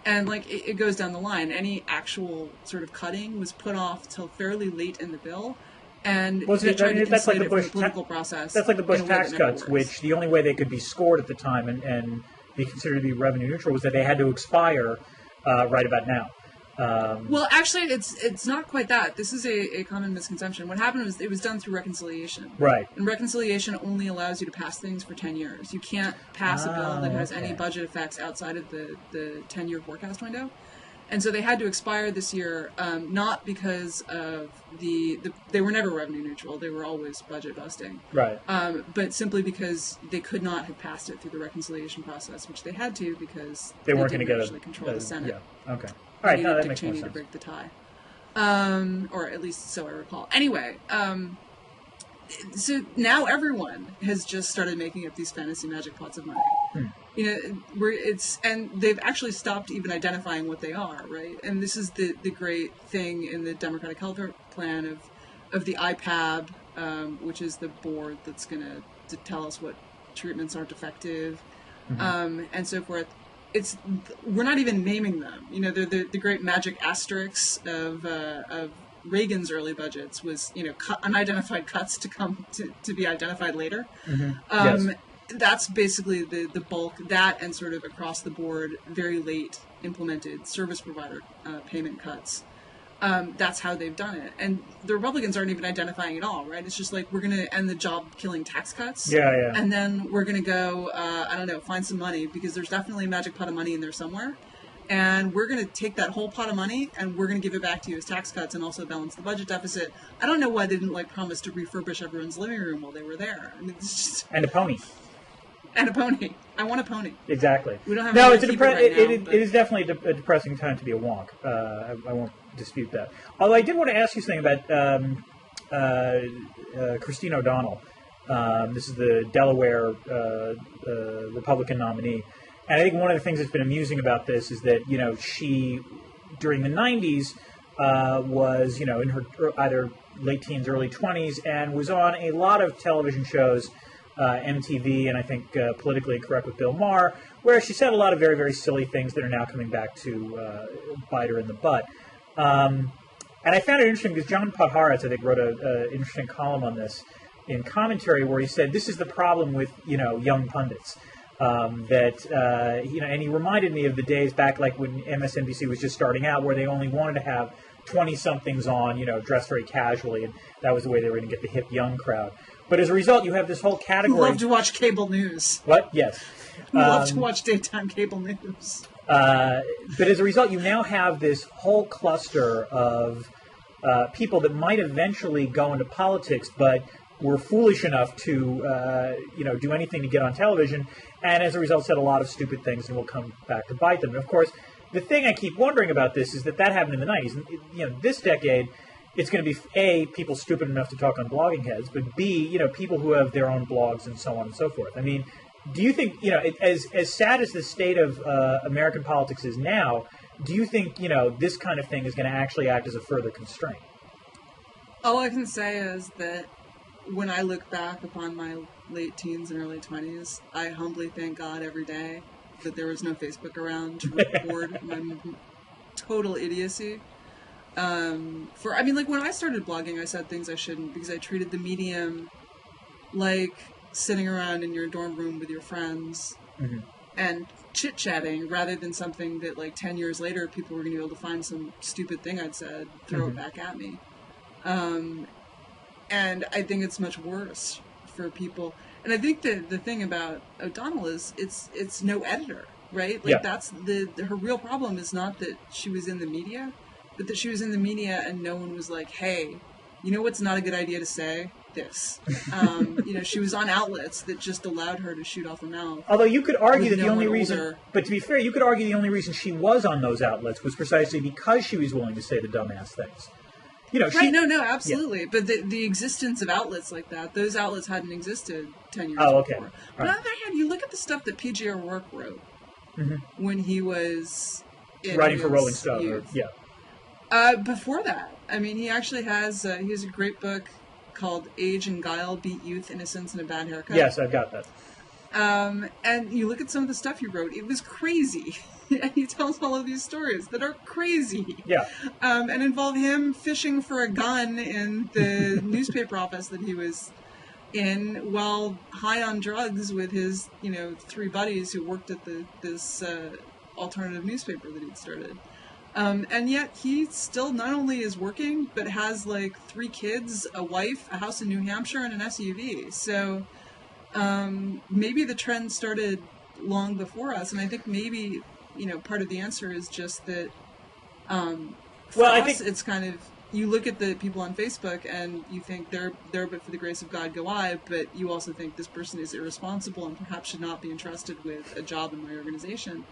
[SPEAKER 2] And it goes down the line. Any actual sort of cutting was put off till fairly late in the bill. And they tried to
[SPEAKER 1] that's like
[SPEAKER 2] conflate
[SPEAKER 1] the
[SPEAKER 2] it from
[SPEAKER 1] Bush
[SPEAKER 2] the political process.
[SPEAKER 1] That's like the Bush
[SPEAKER 2] in a way
[SPEAKER 1] tax
[SPEAKER 2] that never
[SPEAKER 1] cuts,
[SPEAKER 2] works.
[SPEAKER 1] which the only way they could be scored at the time and be considered to be revenue neutral was that they had to expire right about now.
[SPEAKER 2] Well, actually, it's not quite that. This is a common misconception. What happened was it was done through reconciliation.
[SPEAKER 1] Right.
[SPEAKER 2] And reconciliation only allows you to pass things for 10 years. You can't pass a bill that has any
[SPEAKER 1] okay.
[SPEAKER 2] budget effects outside of the 10-year forecast window. And so they had to expire this year, not because of they were never revenue neutral. They were always budget busting.
[SPEAKER 1] Right.
[SPEAKER 2] But simply because they could not have passed it through the reconciliation process, which they had to because
[SPEAKER 1] They weren't going to
[SPEAKER 2] didn't
[SPEAKER 1] get
[SPEAKER 2] actually control the Senate.
[SPEAKER 1] Yeah. Okay. All right.
[SPEAKER 2] They
[SPEAKER 1] No,
[SPEAKER 2] needed
[SPEAKER 1] that
[SPEAKER 2] Dick
[SPEAKER 1] makes more
[SPEAKER 2] Cheney to
[SPEAKER 1] sense.
[SPEAKER 2] break the tie. Or at least so I recall. Anyway, so now everyone has just started making up these fantasy magic pots of money. And they've actually stopped even identifying what they are, right? And this is the great thing in the Democratic Health Plan of the IPAB, which is the board that's going to tell us what treatments aren't effective, and so forth. We're not even naming them. They're the great magic asterisks of Reagan's early budgets was, unidentified cuts to come to be identified later.
[SPEAKER 1] Yes.
[SPEAKER 2] That's basically the bulk, that and sort of across the board, very late implemented service provider payment cuts. That's how they've done it. And the Republicans aren't even identifying it all, right? It's just like, we're going to end the job-killing tax cuts.
[SPEAKER 1] Yeah.
[SPEAKER 2] And then we're going to go, find some money, because there's definitely a magic pot of money in there somewhere. And we're going to take that whole pot of money and we're going to give it back to you as tax cuts and also balance the budget deficit. I don't know why they didn't promise to refurbish everyone's living room while they were there. I mean, it's just...
[SPEAKER 1] And a pony.
[SPEAKER 2] And a pony. I want a pony.
[SPEAKER 1] Exactly.
[SPEAKER 2] We don't have
[SPEAKER 1] no,
[SPEAKER 2] any
[SPEAKER 1] it's
[SPEAKER 2] to keep it right now,
[SPEAKER 1] it is definitely a depressing time to be a wonk. I won't dispute that. Although I did want to ask you something about Christine O'Donnell. This is the Delaware Republican nominee. And I think one of the things that's been amusing about this is that, she, during the 90s, was, in her either late teens, early 20s, and was on a lot of television shows, MTV, and I think Politically Correct with Bill Maher, where she said a lot of very, very silly things that are now coming back to bite her in the butt. And I found it interesting because John Podhoretz, I think, wrote an interesting column on this in commentary where he said, this is the problem with, young pundits. And he reminded me of the days back when MSNBC was just starting out, where they only wanted to have 20-somethings on, dressed very casually, and that was the way they were going to get the hip young crowd. But as a result, you have this whole category.
[SPEAKER 2] Who love to watch cable news.
[SPEAKER 1] What? Yes.
[SPEAKER 2] Who love to watch daytime cable news.
[SPEAKER 1] But as a result, you now have this whole cluster of people that might eventually go into politics, but were foolish enough to, do anything to get on television, and as a result said a lot of stupid things and will come back to bite them. And of course, the thing I keep wondering about this is that happened in the 90s. And, this decade, it's going to be, A, people stupid enough to talk on blogging heads, but B, people who have their own blogs and so on and so forth. I mean, do you think, as sad as the state of American politics is now, do you think, this kind of thing is going to actually act as a further constraint?
[SPEAKER 2] All I can say is that when I look back upon my late teens and early 20s, I humbly thank God every day that there was no Facebook around to record my total idiocy. When I started blogging, I said things I shouldn't because I treated the medium like sitting around in your dorm room with your friends and chit-chatting rather than something that 10 years later people were going to be able to find some stupid thing I'd said, throw it back at me. And I think it's much worse for people. And I think the thing about O'Donnell is it's no editor, right? That's her real problem is not that she was in the media. but that she was in the media and no one was like, hey, you know what's not a good idea to say? This. She was on outlets that just allowed her to shoot off her mouth.
[SPEAKER 1] Although you could argue that the only reason, but to be fair, you could argue the only reason she was on those outlets was precisely because she was willing to say the dumbass things.
[SPEAKER 2] Right, no, absolutely. Yeah. But the existence of outlets like that, those outlets hadn't existed 10 years before.
[SPEAKER 1] Okay.
[SPEAKER 2] But on the other hand, you look at the stuff that P.J. O'Rourke wrote when he was
[SPEAKER 1] writing for Rolling Stone.
[SPEAKER 2] Before that, I mean, he actually has he has a great book called Age and Guile Beat Youth, Innocence, and a Bad Haircut.
[SPEAKER 1] Yes, I've got that.
[SPEAKER 2] And you look at some of the stuff he wrote, it was crazy. And he tells all of these stories that are crazy.
[SPEAKER 1] Yeah.
[SPEAKER 2] And involve him fishing for a gun in the newspaper office that he was in while high on drugs with his, 3 buddies who worked at this alternative newspaper that he'd started. And yet he still not only is working, but has 3 kids, a wife, a house in New Hampshire, and an SUV. So maybe the trend started long before us, and I think maybe part of the answer is just that. I think it's kind of, you look at the people on Facebook and you think they're but for the grace of God go I, but you also think this person is irresponsible and perhaps should not be entrusted with a job in my organization.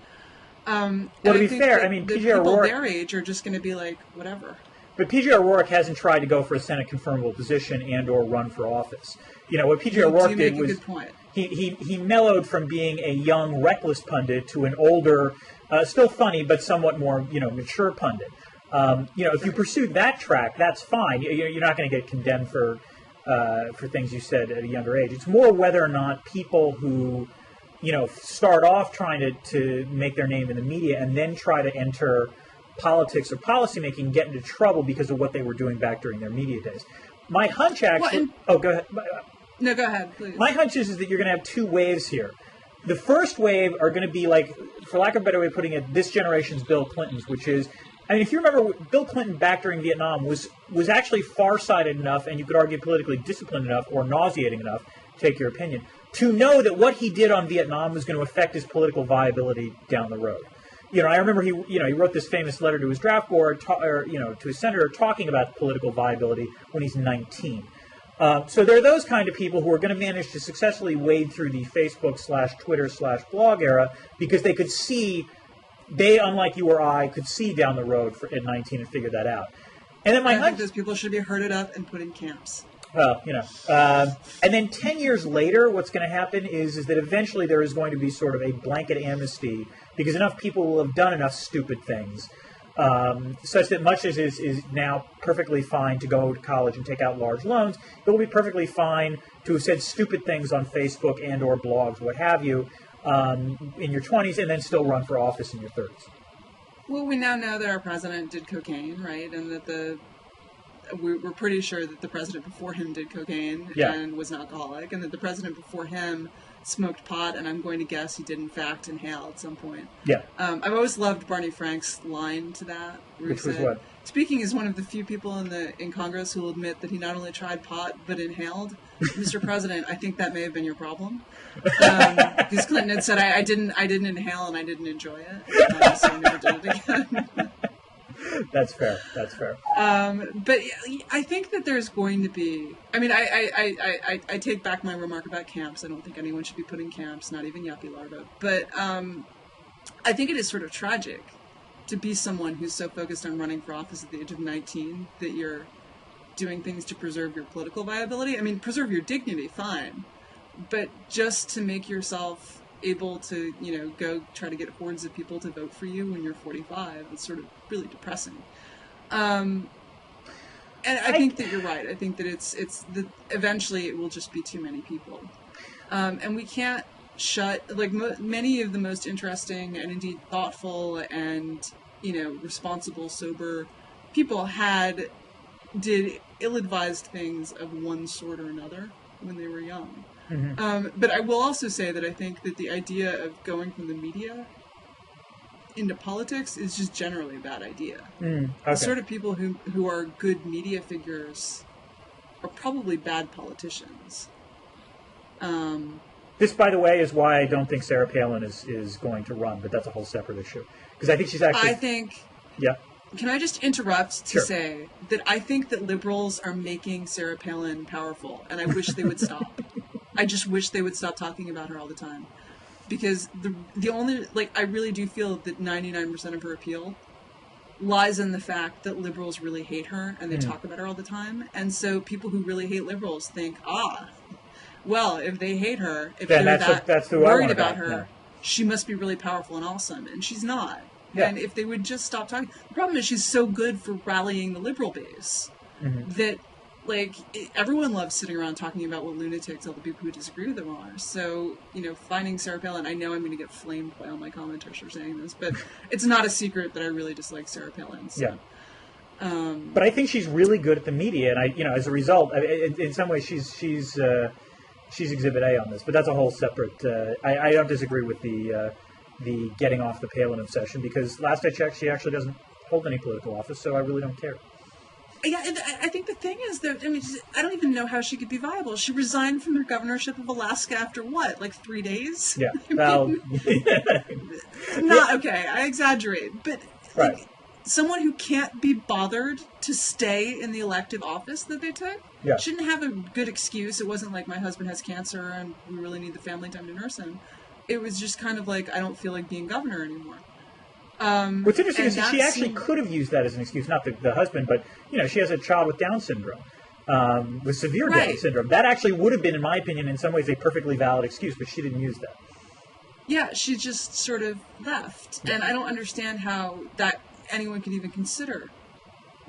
[SPEAKER 1] To be fair, I mean,
[SPEAKER 2] the
[SPEAKER 1] P.J.
[SPEAKER 2] people
[SPEAKER 1] O'Rourke,
[SPEAKER 2] their age are just going to be like, whatever.
[SPEAKER 1] But P.J. O'Rourke hasn't tried to go for a Senate confirmable position and or run for office. What P.J. O'Rourke did was he mellowed from being a young, reckless pundit to an older, still funny but somewhat more mature pundit. If you pursued that track, that's fine. You're not going to get condemned for things you said at a younger age. It's more whether or not people who start off trying to make their name in the media and then try to enter politics or policymaking get into trouble because of what they were doing back during their media days. My hunch actually... go ahead.
[SPEAKER 2] No, go ahead, please.
[SPEAKER 1] My hunch is that you're going to have 2 waves here. The first wave are going to be for lack of a better way of putting it, this generation's Bill Clinton's, which is... I mean, if you remember, Bill Clinton back during Vietnam was actually far-sighted enough, and you could argue politically disciplined enough or nauseating enough, take your opinion, to know that what he did on Vietnam was going to affect his political viability down the road. I remember he wrote this famous letter to his draft board, to his senator, talking about political viability when he's 19. So there are those kind of people who are going to manage to successfully wade through the Facebook/Twitter/blog era because they could see, unlike you or I, could see down the road at 19 and figure that out. And then
[SPEAKER 2] I think those people should be herded up and put in camps.
[SPEAKER 1] Well, and then 10 years later, what's going to happen is that eventually there is going to be sort of a blanket amnesty because enough people will have done enough stupid things such that much as is now perfectly fine to go to college and take out large loans, it will be perfectly fine to have said stupid things on Facebook and or blogs, what have you, in your 20s and then still run for office in your 30s.
[SPEAKER 2] Well, we now know that our president did cocaine, right? And that we're pretty sure that the president before him did cocaine and was an alcoholic, and that the president before him smoked pot, and I'm going to guess he did in fact inhale at some point.
[SPEAKER 1] Yeah.
[SPEAKER 2] I've always loved Barney Frank's line to that.
[SPEAKER 1] Which was what?
[SPEAKER 2] Speaking as one of the few people in Congress who will admit that he not only tried pot but inhaled, Mr. President, I think that may have been your problem. Because Clinton had said, I didn't inhale and I didn't enjoy it, so I never did it again.
[SPEAKER 1] That's fair.
[SPEAKER 2] But I think that there's going to be... I mean, I take back my remark about camps. I don't think anyone should be put in camps, not even yuppie larvae. But I think it is sort of tragic to be someone who's so focused on running for office at the age of 19 that you're doing things to preserve your political viability. I mean, preserve your dignity, fine. But just to make yourself able to, go try to get hordes of people to vote for you when you're 45, it's sort of really depressing. And I think that you're right. I think that it's eventually it will just be too many people. And we can't shut, many of the most interesting and indeed thoughtful and, responsible, sober people did ill-advised things of one sort or another when they were young. Mm-hmm. But I will also say that I think that the idea of going from the media into politics is just generally a bad idea. Okay. The sort of people who are good media figures are probably bad politicians.
[SPEAKER 1] This, by the way, is why I don't think Sarah Palin is going to run, but that's a whole separate issue. Because I think she's actually...
[SPEAKER 2] I think...
[SPEAKER 1] Yeah.
[SPEAKER 2] Can I just interrupt to
[SPEAKER 1] Sure.
[SPEAKER 2] say that I think that liberals are making Sarah Palin powerful, and I wish they would stop. I just wish they would stop talking about her all the time. Because the only, I really do feel that 99% of her appeal lies in the fact that liberals really hate her, and they talk about her all the time. And so people who really hate liberals think, well, if they hate her, if
[SPEAKER 1] Then
[SPEAKER 2] they're
[SPEAKER 1] that's who I
[SPEAKER 2] worried
[SPEAKER 1] want
[SPEAKER 2] about
[SPEAKER 1] to
[SPEAKER 2] her,
[SPEAKER 1] know.
[SPEAKER 2] she must be really powerful and awesome, and she's not.
[SPEAKER 1] Yeah.
[SPEAKER 2] And if they would just stop talking, the problem is she's so good for rallying the liberal base that, everyone loves sitting around talking about what lunatics all the people who disagree with them are. So, finding Sarah Palin, I know I'm going to get flamed by all my commenters for saying this, but it's not a secret that I really dislike Sarah Palin. So.
[SPEAKER 1] Yeah. But I think she's really good at the media, and as a result, in some ways, she's Exhibit A on this. But that's a whole separate. I don't disagree with the getting off the Palin obsession, because last I checked, she actually doesn't hold any political office, so I really don't care.
[SPEAKER 2] Yeah, and I think the thing is that, I don't even know how she could be viable. She resigned from her governorship of Alaska after what, 3 days?
[SPEAKER 1] Yeah. Well,
[SPEAKER 2] okay, I exaggerate, but
[SPEAKER 1] right.
[SPEAKER 2] Someone who can't be bothered to stay in the elective office that they took shouldn't have a good excuse. It wasn't like my husband has cancer and we really need the family time to nurse him. It was just kind of I don't feel like being governor anymore.
[SPEAKER 1] What's interesting is that she actually could have used that as an excuse, not the husband, but she has a child with Down syndrome, with severe Down syndrome. That actually would have been, in my opinion, in some ways, a perfectly valid excuse, but she didn't use that.
[SPEAKER 2] Yeah, she just sort of left, and I don't understand how that anyone could even consider.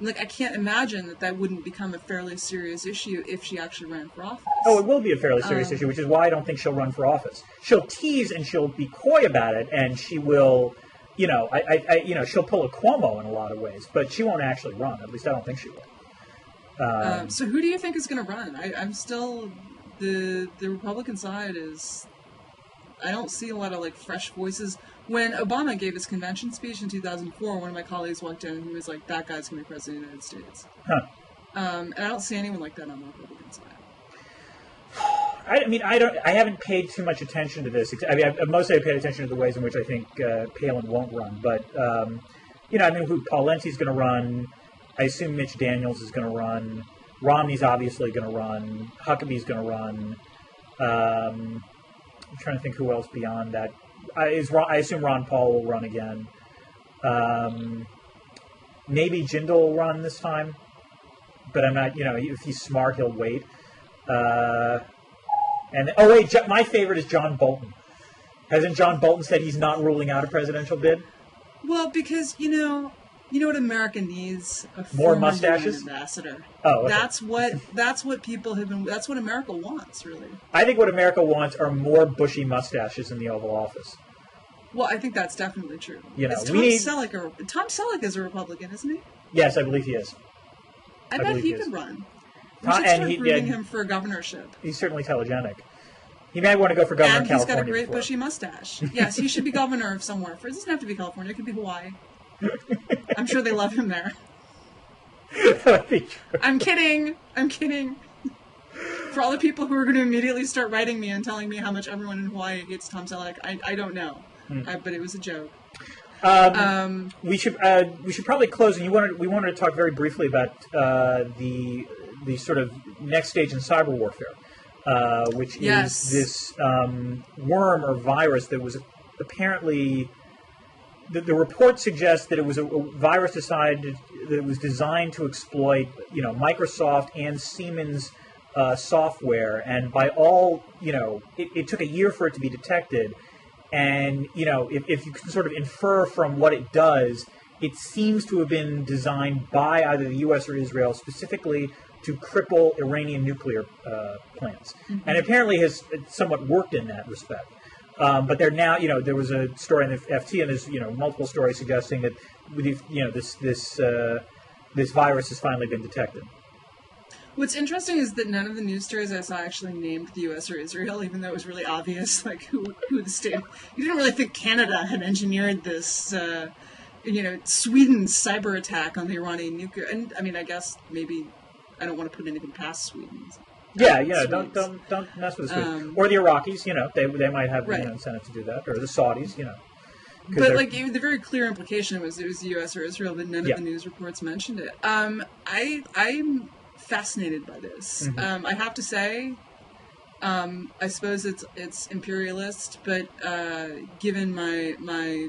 [SPEAKER 2] I can't imagine that wouldn't become a fairly serious issue if she actually ran for office.
[SPEAKER 1] Oh, it will be a fairly serious issue, which is why I don't think she'll run for office. She'll tease and she'll be coy about it, and she will. She'll pull a Cuomo in a lot of ways, but she won't actually run. At least I don't think she will.
[SPEAKER 2] So who do you think is going to run? I'm still the Republican side is. I don't see a lot of fresh voices. When Obama gave his convention speech in 2004, one of my colleagues walked in and he was like, "That guy's going to be president of the United States."
[SPEAKER 1] Huh.
[SPEAKER 2] And I don't see anyone like that on the Republican side.
[SPEAKER 1] I haven't paid too much attention to this. Mostly I paid attention to the ways in which I think Palin won't run. But, who Pawlenty's going to run. I assume Mitch Daniels is going to run. Romney's obviously going to run. Huckabee's going to run. I'm trying to think who else beyond that. I assume Ron Paul will run again. Maybe Jindal will run this time. But I'm not, if he's smart, he'll wait. My favorite is John Bolton. Hasn't John Bolton said he's not ruling out a presidential bid?
[SPEAKER 2] Well, because you know what America needs?
[SPEAKER 1] More mustaches?
[SPEAKER 2] Ambassador.
[SPEAKER 1] Oh, okay.
[SPEAKER 2] That's what people have been. That's what America wants, really.
[SPEAKER 1] I think what America wants are more bushy mustaches in the Oval Office.
[SPEAKER 2] Well, I think that's definitely true. Tom Selleck is a Republican, isn't he?
[SPEAKER 1] Yes, I believe he is.
[SPEAKER 2] I bet he could run. We should start rooting him for a governorship.
[SPEAKER 1] He's certainly telegenic. He might want to go for governor of California.
[SPEAKER 2] And he's got a great bushy mustache. Yes, he should be governor of somewhere. It doesn't have to be California. It could be Hawaii. I'm sure they love him there.
[SPEAKER 1] That would be true.
[SPEAKER 2] I'm kidding. For all the people who are going to immediately start writing me and telling me how much everyone in Hawaii hates Tom Selleck, I don't know. But it was a joke.
[SPEAKER 1] We should probably close. And we wanted to talk very briefly about the sort of next stage in cyber warfare, which is this worm or virus that was apparently. The report suggests that it was a virus that was designed to exploit, Microsoft and Siemens software, and by all, it took a year for it to be detected. And, if you can sort of infer from what it does, it seems to have been designed by either the U.S. or Israel specifically to cripple Iranian nuclear plants. Mm-hmm. And apparently has somewhat worked in that respect. But they're now, there was a story in the FT, and there's, multiple stories suggesting that, this virus has finally been detected.
[SPEAKER 2] What's interesting is that none of the news stories I saw actually named the U.S. or Israel, even though it was really obvious, who the state. You didn't really think Canada had engineered this, Sweden's cyber attack on the Iranian nuclear. And I guess maybe I don't want to put anything past Sweden.
[SPEAKER 1] Yeah. Don't mess with the Swedes or the Iraqis. They might have incentive to do that, or the Saudis.
[SPEAKER 2] But like the very clear implication was it was the U.S. or Israel, but none of the news reports mentioned it. I'm fascinated by this.
[SPEAKER 1] Mm-hmm.
[SPEAKER 2] I have to say, I suppose it's imperialist, but given my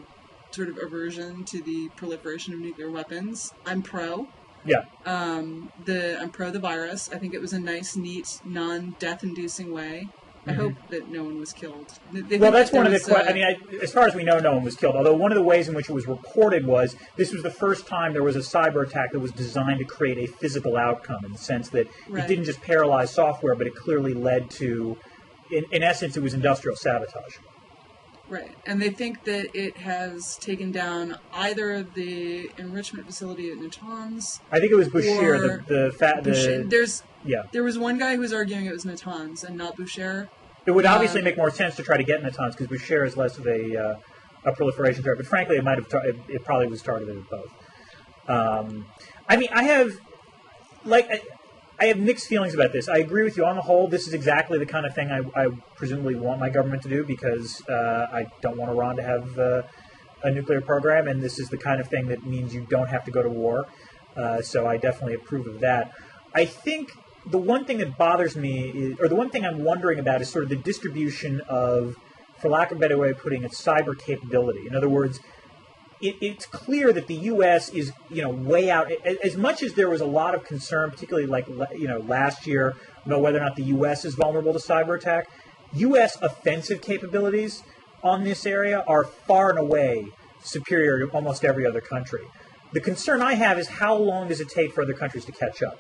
[SPEAKER 2] sort of aversion to the proliferation of nuclear weapons, I'm pro.
[SPEAKER 1] Yeah.
[SPEAKER 2] I'm pro the virus. I think it was a nice, neat, non-death-inducing way. I hope that no one was killed.
[SPEAKER 1] Well, that's one of the as far as we know, no one was killed. Although one of the ways in which it was reported was this was the first time there was a cyber attack that was designed to create a physical outcome, in the sense that it didn't just paralyze software, but it clearly led to, in essence, it was industrial sabotage.
[SPEAKER 2] Right, and they think that it has taken down either the enrichment facility at Natanz.
[SPEAKER 1] I think it was Boucher. There
[SPEAKER 2] was one guy who was arguing it was Natanz and not Boucher.
[SPEAKER 1] It would obviously make more sense to try to get Natanz because Boucher is less of a proliferation threat. But frankly, it probably was targeted at both. I have mixed feelings about this. I agree with you on the whole. This is exactly the kind of thing I presumably want my government to do because I don't want Iran to have a nuclear program, and this is the kind of thing that means you don't have to go to war. So I definitely approve of that. I think the one thing that bothers me, or the one thing I'm wondering about, is sort of the distribution of, for lack of a better way of putting it, cyber capability. In other words, it's clear that the U.S. is, way out. As much as there was a lot of concern, particularly last year, about whether or not the U.S. is vulnerable to cyber attack, U.S. offensive capabilities on this area are far and away superior to almost every other country. The concern I have is how long does it take for other countries to catch up?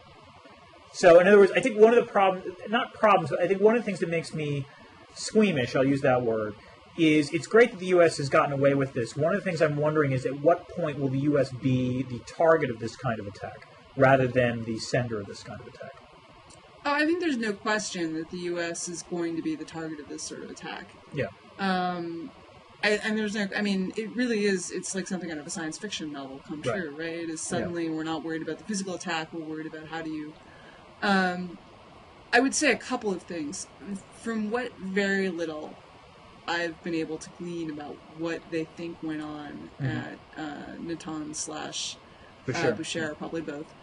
[SPEAKER 1] So, in other words, I think one of the I think one of the things that makes me squeamish, I'll use that word, is it's great that the U.S. has gotten away with this. One of the things I'm wondering is at what point will the U.S. be the target of this kind of attack rather than the sender of this kind of attack?
[SPEAKER 2] Oh, I think there's no question that the U.S. is going to be the target of this sort of attack.
[SPEAKER 1] Yeah.
[SPEAKER 2] And there's no, it really is, it's like something out of a science fiction novel come true, right? It is suddenly we're not worried about the physical attack, we're worried about how do you... I would say a couple of things. From what very little I've been able to glean about what they think went on at Natanz / Boucher, probably both.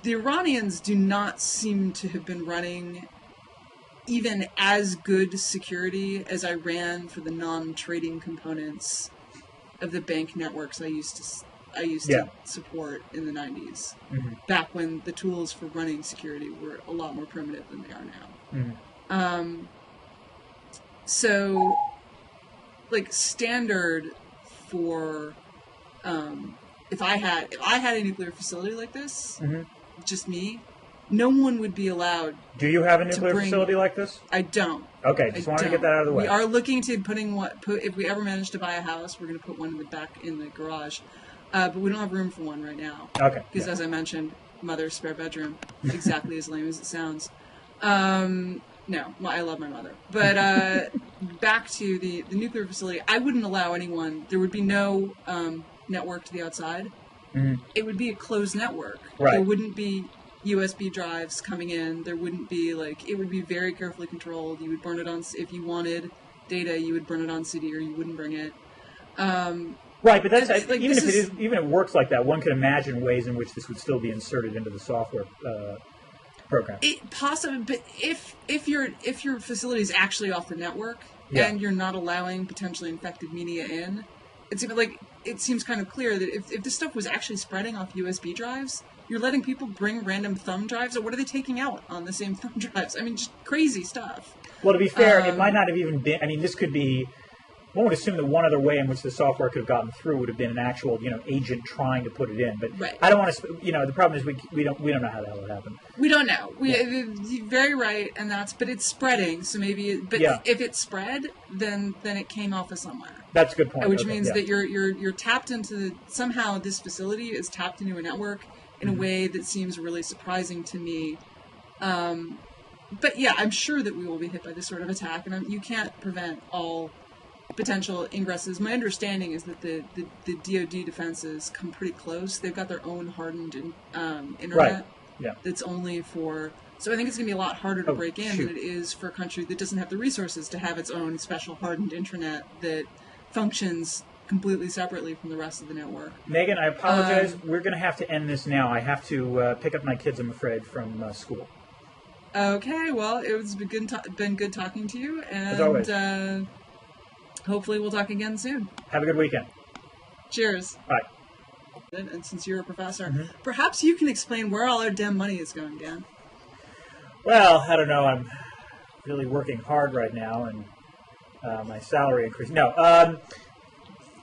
[SPEAKER 2] The Iranians do not seem to have been running even as good security as I ran for the non-trading components of the bank networks I used to support in the 90s, back when the tools for running security were a lot more primitive than they are now. So, like, standard for if I had a nuclear facility like this, just me, no one would be allowed.
[SPEAKER 1] Do you have a nuclear facility like this?
[SPEAKER 2] I don't.
[SPEAKER 1] Okay, just wanted to get that out of the way.
[SPEAKER 2] We are looking to if we ever manage to buy a house, we're going to put one in the garage. But we don't have room for one right now.
[SPEAKER 1] Okay.
[SPEAKER 2] Because as I mentioned, mother's spare bedroom, exactly as lame as it sounds. No, I love my mother. But back to the nuclear facility, I wouldn't allow anyone. There would be no network to the outside. It would be a closed network.
[SPEAKER 1] Right.
[SPEAKER 2] There wouldn't be USB drives coming in. There wouldn't be it would be very carefully controlled. You would burn it on, if you wanted data, you would burn it on CD or you wouldn't bring it.
[SPEAKER 1] Right, but that's even if it works like that, one could imagine ways in which this would still be inserted into the software program.
[SPEAKER 2] Possibly, but if your facility is actually off the network and you're not allowing potentially infected media in, it seems kind of clear that if this stuff was actually spreading off USB drives, you're letting people bring random thumb drives, or what are they taking out on the same thumb drives? Just crazy stuff.
[SPEAKER 1] Well, to be fair, it might not have even been. This could be. One would assume that one other way in which the software could have gotten through would have been an actual, agent trying to put it in. But I don't want to. The problem is we don't know how that would happen.
[SPEAKER 2] We don't know. You're very right, but it's spreading. So maybe, if it spread, then it came off of somewhere.
[SPEAKER 1] That's a good point.
[SPEAKER 2] Which means that you're tapped into somehow this facility is tapped into a network in a way that seems really surprising to me. But yeah, I'm sure that we will be hit by this sort of attack, and you can't prevent all potential ingresses. My understanding is that the DoD defenses come pretty close. They've got their own hardened internet that's only for... So I think it's going to be a lot harder to break in than it is for a country that doesn't have the resources to have its own special hardened intranet that functions completely separately from the rest of the network.
[SPEAKER 1] Megan, I apologize. We're going to have to end this now. I have to pick up my kids, I'm afraid, from school.
[SPEAKER 2] Okay, well, it was been good talking to you, and
[SPEAKER 1] as always.
[SPEAKER 2] Hopefully we'll talk again soon.
[SPEAKER 1] Have a good weekend.
[SPEAKER 2] Cheers.
[SPEAKER 1] Bye.
[SPEAKER 2] And since you're a professor, perhaps you can explain where all our damn money is going, Dan.
[SPEAKER 1] Well, I don't know. I'm really working hard right now, and my salary increase. No,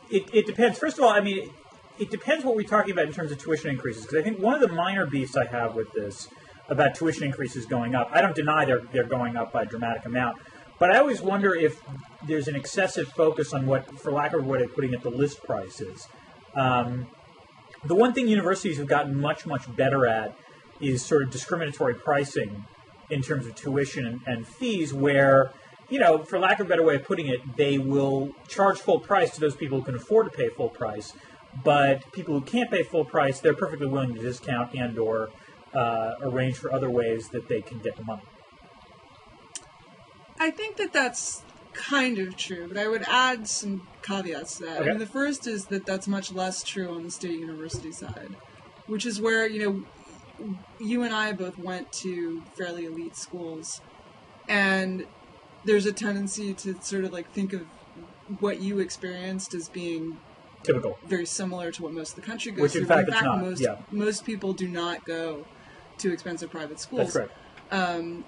[SPEAKER 1] it depends. First of all, I mean, it depends what we're talking about in terms of tuition increases, because I think one of the minor beefs I have with this about tuition increases going up, I don't deny they're going up by a dramatic amount, but I always wonder if there's an excessive focus on what, for lack of a way of putting it, the list price is. The one thing universities have gotten much, much better at is sort of discriminatory pricing in terms of tuition and fees, where, you know, for lack of a better way of putting it, they will charge full price to those people who can afford to pay full price, but people who can't pay full price, they're perfectly willing to discount and or arrange for other ways that they can get the money.
[SPEAKER 2] I think that's kind of true, but I would add some caveats to that.
[SPEAKER 1] Okay.
[SPEAKER 2] I mean, the first is that that's much less true on the state university side, which is where, you know, you and I both went to fairly elite schools, and there's a tendency to sort of like think of what you experienced as being
[SPEAKER 1] typical,
[SPEAKER 2] very similar to what most of the country goes
[SPEAKER 1] which
[SPEAKER 2] to.
[SPEAKER 1] in fact it's not.
[SPEAKER 2] Most people do not go to expensive private schools.
[SPEAKER 1] That's correct.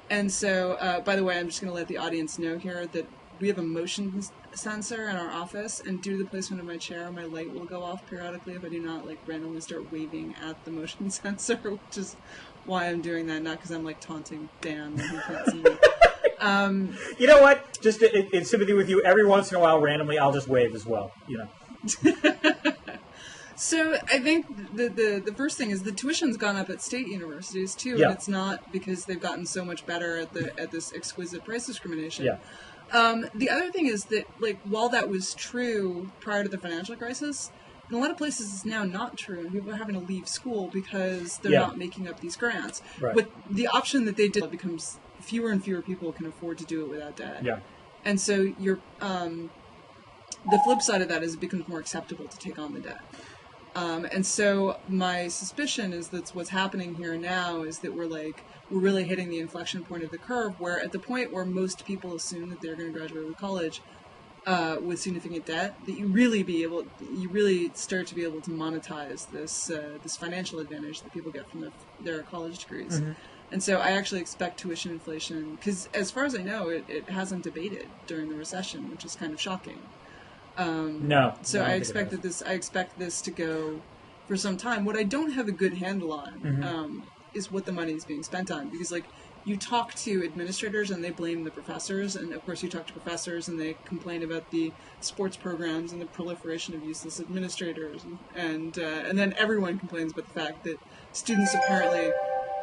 [SPEAKER 2] And so, by the way, I'm just going to let the audience know here that we have a motion sensor in our office, and due to the placement of my chair, my light will go off periodically if I do not like randomly start waving at the motion sensor, which is why I'm doing that, not because I'm like taunting Dan when he can't see me.
[SPEAKER 1] You know what? Just in sympathy with you, every once in a while, randomly, I'll just wave as well. You know.
[SPEAKER 2] So I think the first thing is the tuition's gone up at state universities too,
[SPEAKER 1] Yeah.
[SPEAKER 2] and it's not because they've gotten so much better at this exquisite price discrimination.
[SPEAKER 1] Yeah.
[SPEAKER 2] The other thing is that, like, while that was true prior to the financial crisis, in a lot of places it's now not true, and people are having to leave school because they're not making up these grants.
[SPEAKER 1] Right.
[SPEAKER 2] But the option that they did becomes fewer and fewer people can afford to do it without debt.
[SPEAKER 1] Yeah.
[SPEAKER 2] And so you're the flip side of that is it becomes more acceptable to take on the debt. And so my suspicion is that what's happening here now is that we're really hitting the inflection point of the curve, where at the point where most people assume that they're going to graduate with college with significant debt, that you really start to be able to monetize this financial advantage that people get from their college degrees.
[SPEAKER 1] Mm-hmm.
[SPEAKER 2] And so I actually expect tuition inflation, because as far as I know, it hasn't abated during the recession, which is kind of shocking.
[SPEAKER 1] No.
[SPEAKER 2] So I expect this to go for some time. What I don't have a good handle on is what the money is being spent on, because like you talk to administrators and they blame the professors, and of course you talk to professors and they complain about the sports programs and the proliferation of useless administrators, and then everyone complains about the fact that students apparently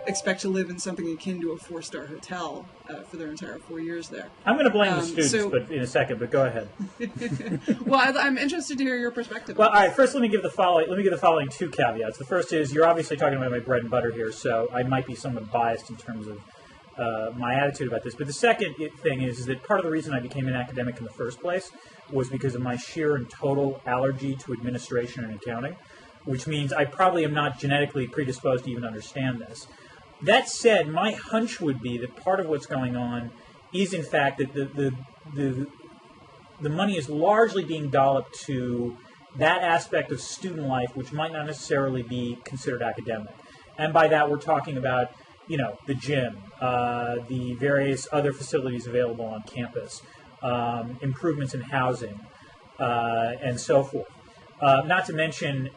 [SPEAKER 2] expect to live in something akin to a 4-star hotel for their entire 4 years there.
[SPEAKER 1] I'm going to blame the students, but in a second. But go ahead.
[SPEAKER 2] Well, I'm interested to hear your perspective.
[SPEAKER 1] Well, all right. First, let me give the following two caveats. The first is you're obviously talking about my bread and butter here, so I might be somewhat biased in terms of my attitude about this. But the second thing is that part of the reason I became an academic in the first place was because of my sheer and total allergy to administration and accounting, which means I probably am not genetically predisposed to even understand this. That said, my hunch would be that part of what's going on is, in fact, that the money is largely being dolloped to that aspect of student life which might not necessarily be considered academic. And by that, we're talking about, you know, the gym, the various other facilities available on campus, improvements in housing, and so forth. Not to mention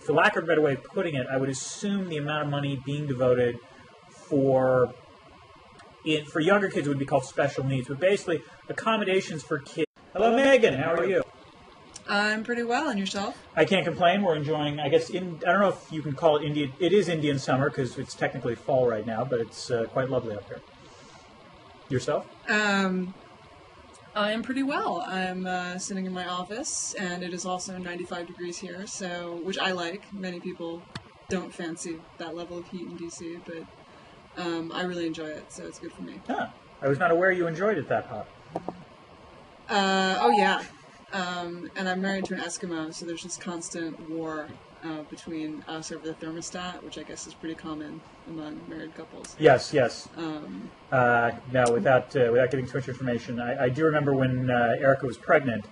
[SPEAKER 1] for lack of a better way of putting it, I would assume the amount of money being devoted for younger kids would be called special needs, but basically accommodations for kids. Hello, Megan. How are you?
[SPEAKER 2] I'm pretty well, and yourself?
[SPEAKER 1] I can't complain. We're enjoying, I guess, I don't know if you can call it Indian. It is Indian summer because it's technically fall right now, but it's quite lovely out there. Yourself?
[SPEAKER 2] I'm pretty well. I'm sitting in my office, and it is also 95 degrees here, which I like. Many people don't fancy that level of heat in DC, but I really enjoy it, so it's good for me.
[SPEAKER 1] Huh. I was not aware you enjoyed it that hot.
[SPEAKER 2] Oh, yeah. and I'm married to an Eskimo, so there's this constant war between us over the thermostat, which I guess is pretty common among married couples.
[SPEAKER 1] Yes, yes. No, without giving too much information, I do remember when Erica was pregnant,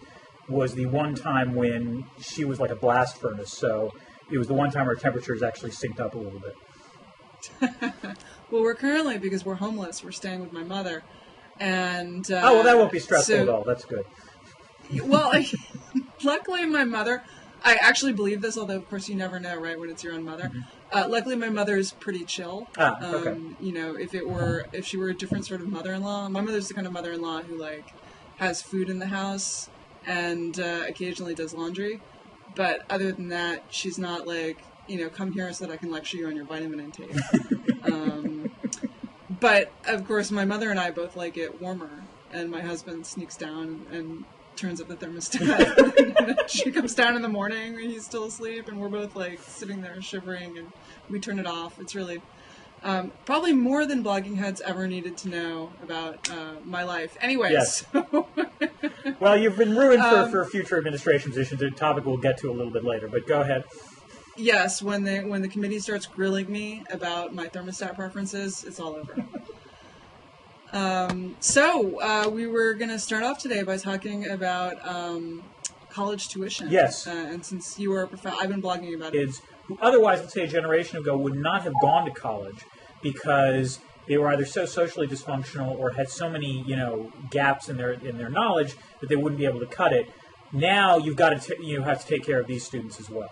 [SPEAKER 1] was the one time when she was like a blast furnace. So it was the one time our temperatures actually synced up a little bit.
[SPEAKER 2] Well, we're currently, because we're homeless, we're staying with my mother. And
[SPEAKER 1] oh, well, that won't be stressful at all. That's good.
[SPEAKER 2] Well, luckily my mother, I actually believe this, although of course you never know, right, when it's your own mother. Mm-hmm. Luckily my mother is pretty chill.
[SPEAKER 1] Okay.
[SPEAKER 2] You know, if she were a different sort of mother-in-law, my mother's the kind of mother-in-law who like has food in the house and occasionally does laundry. But other than that, she's not like, you know, come here so that I can lecture you on your vitamin intake. But of course my mother and I both like it warmer, and my husband sneaks down and turns up the thermostat. She comes down in the morning and he's still asleep, and we're both like sitting there shivering, and we turn it off. It's really probably more than blogging heads ever needed to know about my life. Anyways.
[SPEAKER 1] Yes.
[SPEAKER 2] So
[SPEAKER 1] well, you've been ruined for future administration positions, a topic we'll get to a little bit later, but go ahead.
[SPEAKER 2] Yes, when the committee starts grilling me about my thermostat preferences, it's all over. So we were going to start off today by talking about college tuition.
[SPEAKER 1] Yes.
[SPEAKER 2] And since you are a professor, I've been blogging about it.
[SPEAKER 1] Kids who otherwise, let's say a generation ago, would not have gone to college because they were either so socially dysfunctional or had so many, you know, gaps in their knowledge that they wouldn't be able to cut it. Now you have to take care of these students as well.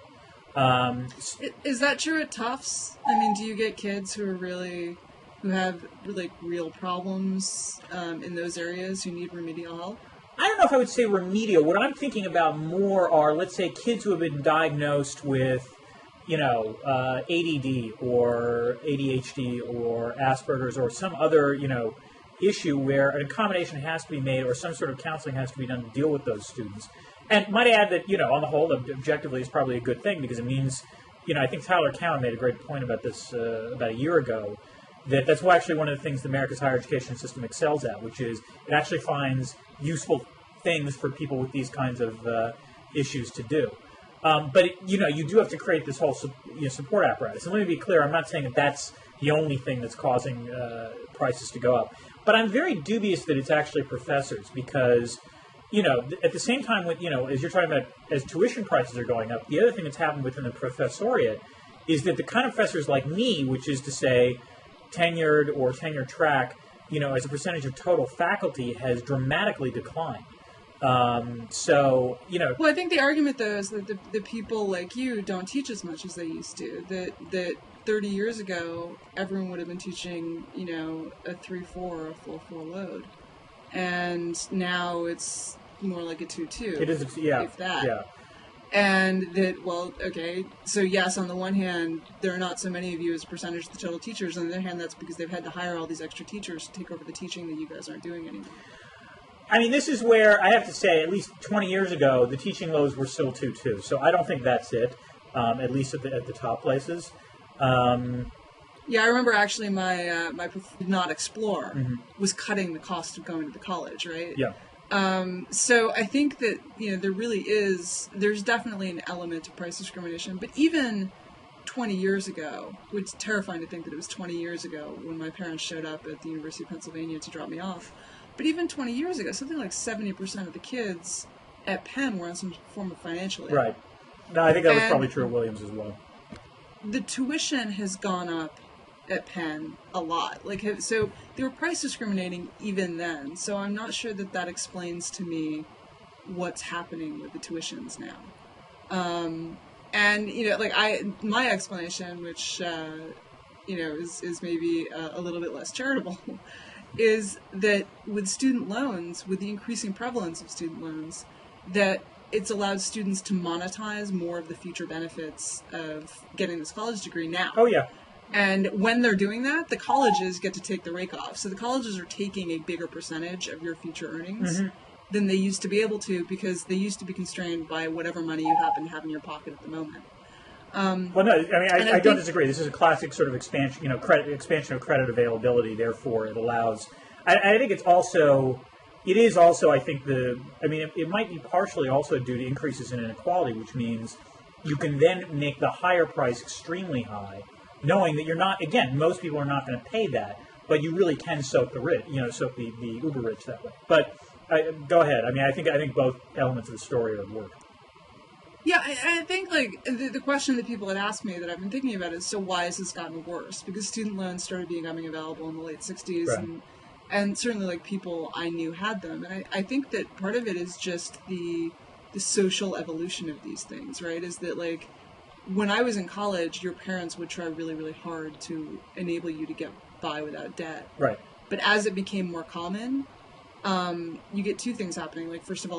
[SPEAKER 2] Is that true at Tufts? I mean, do you get kids who have like real problems in those areas who need remedial help?
[SPEAKER 1] I don't know if I would say remedial. What I'm thinking about more are, let's say, kids who have been diagnosed with, you know, ADD or ADHD or Asperger's or some other, you know, issue where an accommodation has to be made or some sort of counseling has to be done to deal with those students. And might I add that, you know, on the whole, objectively, it's probably a good thing because it means, you know, I think Tyler Cowan made a great point about this about a year ago, that's actually one of the things America's higher education system excels at, which is it actually finds useful things for people with these kinds of issues to do. But, you know, you do have to create this whole support apparatus. And let me be clear, I'm not saying that that's the only thing that's causing prices to go up. But I'm very dubious that it's actually professors because, you know, at the same time, with, you know, as you're talking about, as tuition prices are going up, the other thing that's happened within the professoriate is that the kind of professors like me, which is to say tenured or tenure track, you know, as a percentage of total faculty has dramatically declined. So, you know.
[SPEAKER 2] Well, I think the argument, though, is that the people like you don't teach as much as they used to. That 30 years ago, everyone would have been teaching, you know, a 3-4 or a 4-4 load. And now it's more like a 2-2.
[SPEAKER 1] It is, yeah.
[SPEAKER 2] If that.
[SPEAKER 1] Yeah.
[SPEAKER 2] And that, well, okay, so yes, on the one hand, there are not so many of you as a percentage of the total teachers. On the other hand, that's because they've had to hire all these extra teachers to take over the teaching that you guys aren't doing anymore.
[SPEAKER 1] I mean, this is where I have to say, at least 20 years ago, the teaching loads were still 2-2. So I don't think that's it, at least at the top places.
[SPEAKER 2] Yeah, I remember actually my did not explore
[SPEAKER 1] Mm-hmm.
[SPEAKER 2] was cutting the cost of going to the college, right?
[SPEAKER 1] Yeah.
[SPEAKER 2] So I think that, you know, there's definitely an element of price discrimination, but even 20 years ago, which is terrifying to think that it was 20 years ago when my parents showed up at the University of Pennsylvania to drop me off, but even 20 years ago, something like 70% of the kids at Penn were on some form of financial aid.
[SPEAKER 1] Right. No, I think that was probably true at Williams as well.
[SPEAKER 2] The tuition has gone up at Penn a lot. So they were price discriminating even then. So I'm not sure that explains to me what's happening with the tuitions now. And, you know, like my explanation, which, you know, is maybe a little bit less charitable, is that with student loans, with the increasing prevalence of student loans, that it's allowed students to monetize more of the future benefits of getting this college degree now.
[SPEAKER 1] Oh, yeah.
[SPEAKER 2] And when they're doing that, the colleges get to take the rake off. So the colleges are taking a bigger percentage of your future earnings than they used to be able to, because they used to be constrained by whatever money you happen to have in your pocket at the moment.
[SPEAKER 1] Well, no, I mean, I don't disagree. This is a classic sort of expansion of credit availability. Therefore, it allows. I think it's also it is also, I think, it might be partially also due to increases in inequality, which means you can then make the higher price extremely high, knowing that you're not, again, most people are not going to pay that, but you really can soak the rich, soak the uber rich that way. But go ahead. I mean, I think both elements of the story are at work.
[SPEAKER 2] Yeah, I think, like, the question that people had asked me that I've been thinking about is, so why has this gotten worse? Because student loans started becoming available in the late 60s,
[SPEAKER 1] right.
[SPEAKER 2] and certainly, like, people I knew had them. And I think that part of it is just the social evolution of these things, right? Is that, like, when I was in college, your parents would try really, really hard to enable you to get by without debt.
[SPEAKER 1] Right.
[SPEAKER 2] But as it became more common, you get two things happening. Like, first of all,